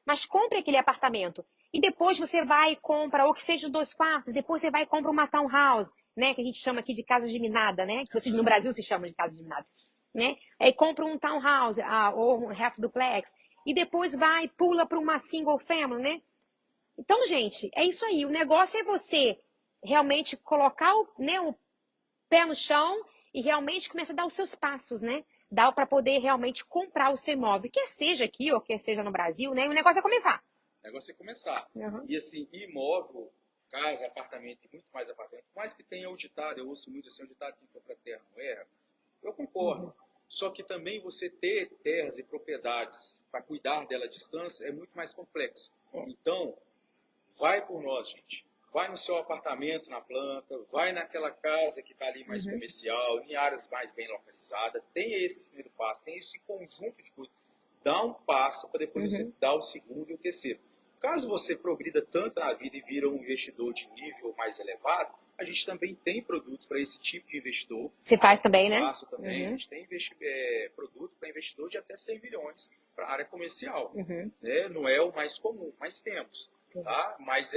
Mas compre aquele apartamento. E depois você vai e compra, ou que seja 2 quartos, depois você vai e compra uma townhouse, né? Que a gente chama aqui de casa geminada, né? Que vocês no Brasil se chamam de casa geminada, né? Aí compra um townhouse, ou um half duplex. E depois vai e pula para uma single family, né? Então, gente, é isso aí. O negócio é você realmente colocar o pé no chão e realmente começar a dar os seus passos, né? Dá para poder realmente comprar o seu imóvel, quer seja aqui ou quer seja no Brasil, né? O negócio é começar. O negócio é começar. Uhum. E assim, imóvel, casa, apartamento e muito mais apartamento, por mais que tenha o ditado, eu ouço muito assim, o ditado que compra terra não erra, eu concordo. Só que também você ter terras e propriedades para cuidar dela à distância é muito mais complexo. Então, vai por nós, gente. Vai no seu apartamento na planta, vai naquela casa que está ali mais comercial, em áreas mais bem localizadas. Tenha esse primeiro passo, tenha esse conjunto de coisas. Dá um passo para depois você dar o segundo e o terceiro. Caso você progrida tanto na vida e vira um investidor de nível mais elevado, a gente também tem produtos para esse tipo de investidor. Você faz também, né? Faço também. A gente tem produto para investidor de até 100 milhões para a área comercial. Né? Não é o mais comum, mas temos. Tá? Mas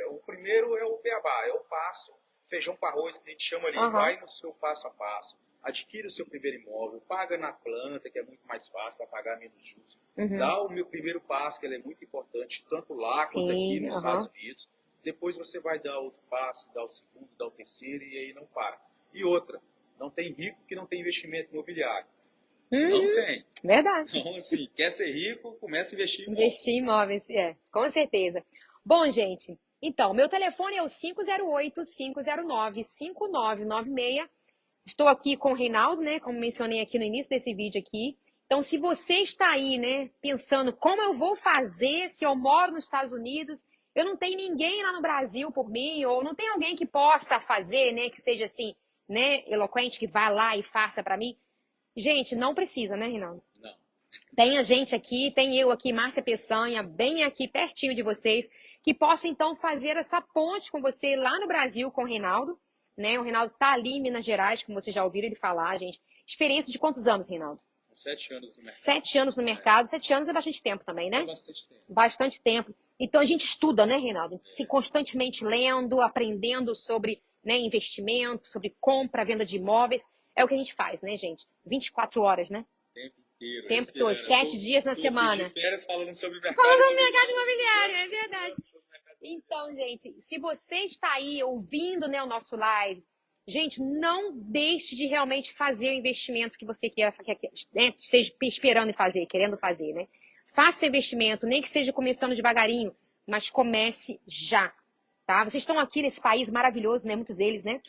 o primeiro é o beabá, é o passo, feijão com arroz que a gente chama ali. Vai no seu passo a passo, adquira o seu primeiro imóvel, paga na planta, que é muito mais fácil, vai pagar menos juros. Dá o meu primeiro passo, que ele é muito importante, tanto lá quanto aqui nos Estados Unidos. Depois você vai dar outro passo, dar o segundo, dar o terceiro e aí não para. E outra, não tem rico que não tem investimento imobiliário. Não tem. Verdade. Então, assim, quer ser rico, começa a investir em imóveis. Investir em imóveis, com certeza. Bom, gente, então, meu telefone é o 508-509-5996. Estou aqui com o Reinaldo, né, como mencionei aqui no início desse vídeo aqui. Então, se você está aí, né, pensando como eu vou fazer se eu moro nos Estados Unidos, eu não tenho ninguém lá no Brasil por mim, ou não tem alguém que possa fazer, né, que seja assim, né, eloquente, que vá lá e faça para mim. Gente, não precisa, né, Reinaldo? Não. Tem a gente aqui, tem eu aqui, Márcia Peçanha, bem aqui pertinho de vocês, que posso então fazer essa ponte com você lá no Brasil com o Reinaldo, né? O Reinaldo tá ali em Minas Gerais, como vocês já ouviram ele falar, gente. Experiência de quantos anos, Reinaldo? 7 anos no mercado. 7 anos no mercado. 7 anos é bastante tempo também, né? É bastante tempo. Bastante tempo. Então a gente estuda, né, Reinaldo? Se constantemente lendo, aprendendo sobre, né, investimento, sobre compra, venda de imóveis. É o que a gente faz, né, gente? 24 horas, né? Tempo todo, 7 dias na semana. De férias falando sobre mercado imobiliário, é verdade. Então, gente, se você está aí ouvindo, né, o nosso live, gente, não deixe de realmente fazer o investimento que você né, esteja esperando em fazer, querendo fazer, né? Faça o investimento, nem que seja começando devagarinho, mas comece já, tá? Vocês estão aqui nesse país maravilhoso, né? Muitos deles, né?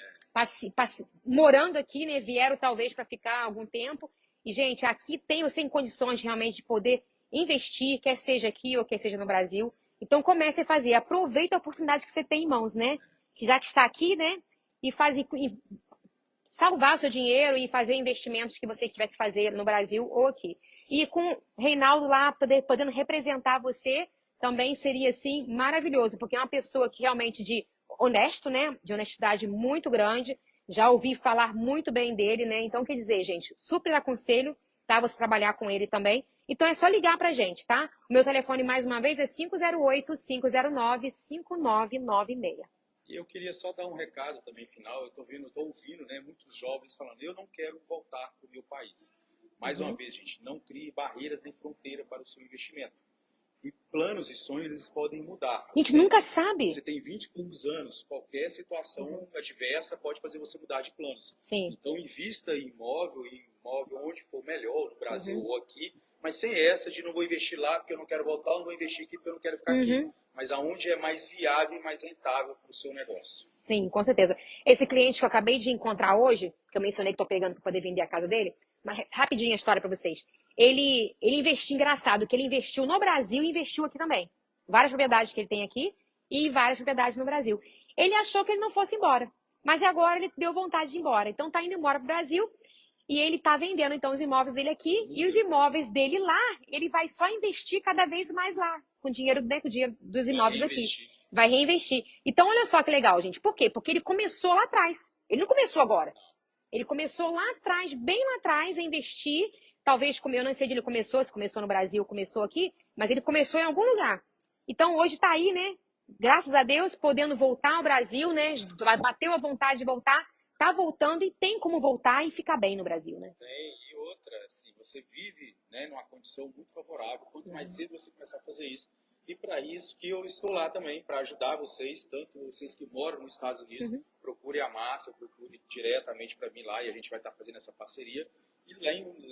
Morando aqui, né? Vieram talvez para ficar algum tempo. E, gente, aqui você tem condições realmente de poder investir, quer seja aqui ou quer seja no Brasil. Então, comece a fazer. Aproveita a oportunidade que você tem em mãos, né? Que já que está aqui, né? E salvar o seu dinheiro e fazer investimentos que você tiver que fazer no Brasil ou aqui. E com o Reinaldo lá, podendo representar você, também seria, assim, maravilhoso. Porque é uma pessoa que realmente honesto, né? De honestidade muito grande. Já ouvi falar muito bem dele, né? Então, quer dizer, gente, super aconselho, tá? Você trabalhar com ele também. Então, é só ligar pra gente, tá? O meu telefone, mais uma vez, é 508-509-5996. E eu queria só dar um recado também final. Eu estou ouvindo, né, muitos jovens falando, eu não quero voltar para o meu país. Mais uma vez, gente, não crie barreiras nem fronteira para o seu investimento. E planos e sonhos, eles podem mudar. A gente nunca sabe. Você tem 20 e poucos anos, qualquer situação adversa pode fazer você mudar de planos. Sim. Então, invista em imóvel onde for melhor, no Brasil ou aqui, mas sem essa de não vou investir lá porque eu não quero voltar, ou não vou investir aqui porque eu não quero ficar aqui. Mas aonde é mais viável e mais rentável para o seu negócio. Sim, com certeza. Esse cliente que eu acabei de encontrar hoje, que eu mencionei que estou pegando para poder vender a casa dele, mas rapidinho a história para vocês. Ele investiu, engraçado, que ele investiu no Brasil e investiu aqui também. Várias propriedades que ele tem aqui e várias propriedades no Brasil. Ele achou que ele não fosse embora, mas agora ele deu vontade de ir embora. Então tá indo embora para o Brasil e ele tá vendendo então os imóveis dele aqui e os imóveis dele lá, ele vai só investir cada vez mais lá, com o dinheiro dos imóveis aqui. vai reinvestir. Então, olha só que legal, gente. Por quê? Porque ele começou lá atrás. Ele não começou agora. Ele começou lá atrás, bem lá atrás, a investir. Talvez, como eu não sei onde ele começou, se começou no Brasil, começou aqui, mas ele começou em algum lugar. Então, hoje está aí, né? Graças a Deus, podendo voltar ao Brasil, né? Bateu a vontade de voltar, tá voltando e tem como voltar e ficar bem no Brasil, né? Tem, e outra, assim, você vive, né, numa condição muito favorável. Quanto mais cedo você começar a fazer isso. E para isso que eu estou lá também, para ajudar vocês, tanto vocês que moram nos Estados Unidos, procure a Márcia, procure diretamente para mim lá e a gente vai estar fazendo essa parceria. E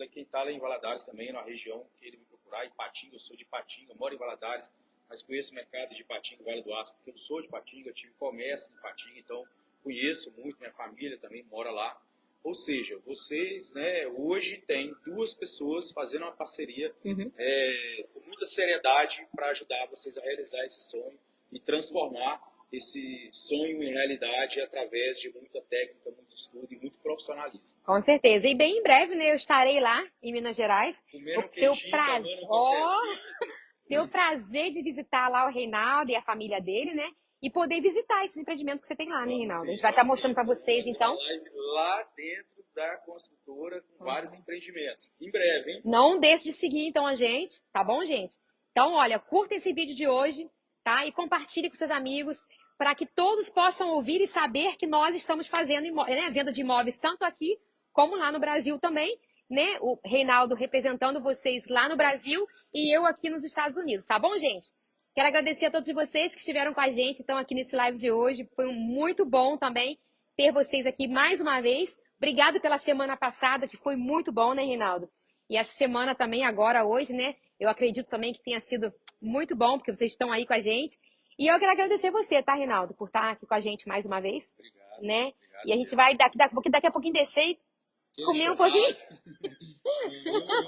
quem está lá em Valadares também, na região que ele me procurar, em Patinga, eu sou de Patinga, moro em Valadares, mas conheço o mercado de Patinga, Vale do Aço, porque eu sou de Patinga, tive comércio em Patinga, então conheço muito, minha família também mora lá. Ou seja, vocês, né, hoje tem 2 pessoas fazendo uma parceria com muita seriedade para ajudar vocês a realizar esse sonho e transformar esse sonho em realidade através de muita técnica, muito estudo e muito profissionalismo. Com certeza. E bem em breve, né, eu estarei lá em Minas Gerais. Comendo Vou ter o queijinho, prazer, tomando um cafezinho. ter o prazer de visitar lá o Reinaldo e a família dele, né? E poder visitar esses empreendimentos que você tem lá, né, Reinaldo? A gente vai estar mostrando para vocês, então. Uma live lá dentro da construtora com vários empreendimentos. Em breve, hein? Não deixe de seguir, então, a gente, tá bom, gente? Então, olha, curta esse vídeo de hoje, tá? E compartilhe com seus amigos para que todos possam ouvir e saber que nós estamos fazendo, né, venda de imóveis tanto aqui como lá no Brasil também, né? O Reinaldo representando vocês lá no Brasil e eu aqui nos Estados Unidos, tá bom, gente? Quero agradecer a todos vocês que estiveram com a gente, estão aqui nesse live de hoje. Foi muito bom também ter vocês aqui mais uma vez. Obrigado pela semana passada, que foi muito bom, né, Reinaldo? E essa semana também, agora, hoje, né? Eu acredito também que tenha sido muito bom, porque vocês estão aí com a gente. E eu quero agradecer você, tá, Reinaldo, por estar aqui com a gente mais uma vez. Obrigado. Né? Obrigado, e a gente vai daqui a pouquinho descer e comer um pouquinho.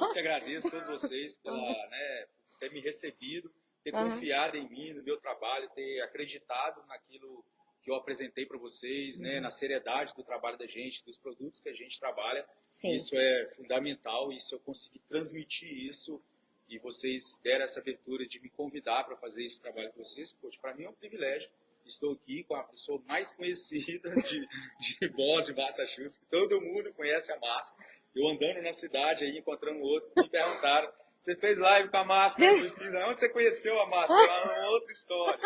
Eu que agradeço a todos vocês por ter me recebido, ter confiado em mim, no meu trabalho, ter acreditado naquilo que eu apresentei para vocês, né, na seriedade do trabalho da gente, dos produtos que a gente trabalha. Sim. Isso é fundamental e se eu conseguir transmitir isso e vocês deram essa abertura de me convidar para fazer esse trabalho com vocês, para mim é um privilégio. Estou aqui com a pessoa mais conhecida de Boston, Massachusetts, que todo mundo conhece a Márcia. Eu andando na cidade aí, encontrando outro, me perguntaram, você fez live com a Márcia? Eu fiz, onde você conheceu a Márcia? Lá é uma outra história.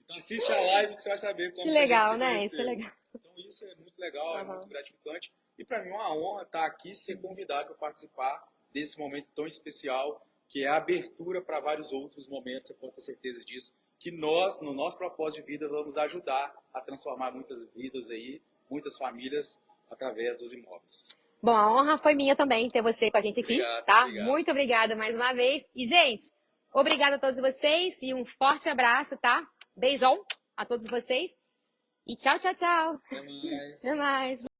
Então assiste a live que você vai saber como que legal, a gente se né? conheceu. Isso é legal. Então isso é muito legal, é muito gratificante. E para mim é uma honra estar aqui, ser convidado para participar desse momento tão especial, que é a abertura para vários outros momentos, você pode ter certeza disso, que nós, no nosso propósito de vida, vamos ajudar a transformar muitas vidas aí, muitas famílias, através dos imóveis. Bom, a honra foi minha também ter você com a gente aqui, Obrigado, tá? obrigado. Muito obrigada mais uma vez. E, gente, obrigada a todos vocês e um forte abraço, tá? Beijão a todos vocês. E tchau, tchau, tchau. Até mais. Até mais.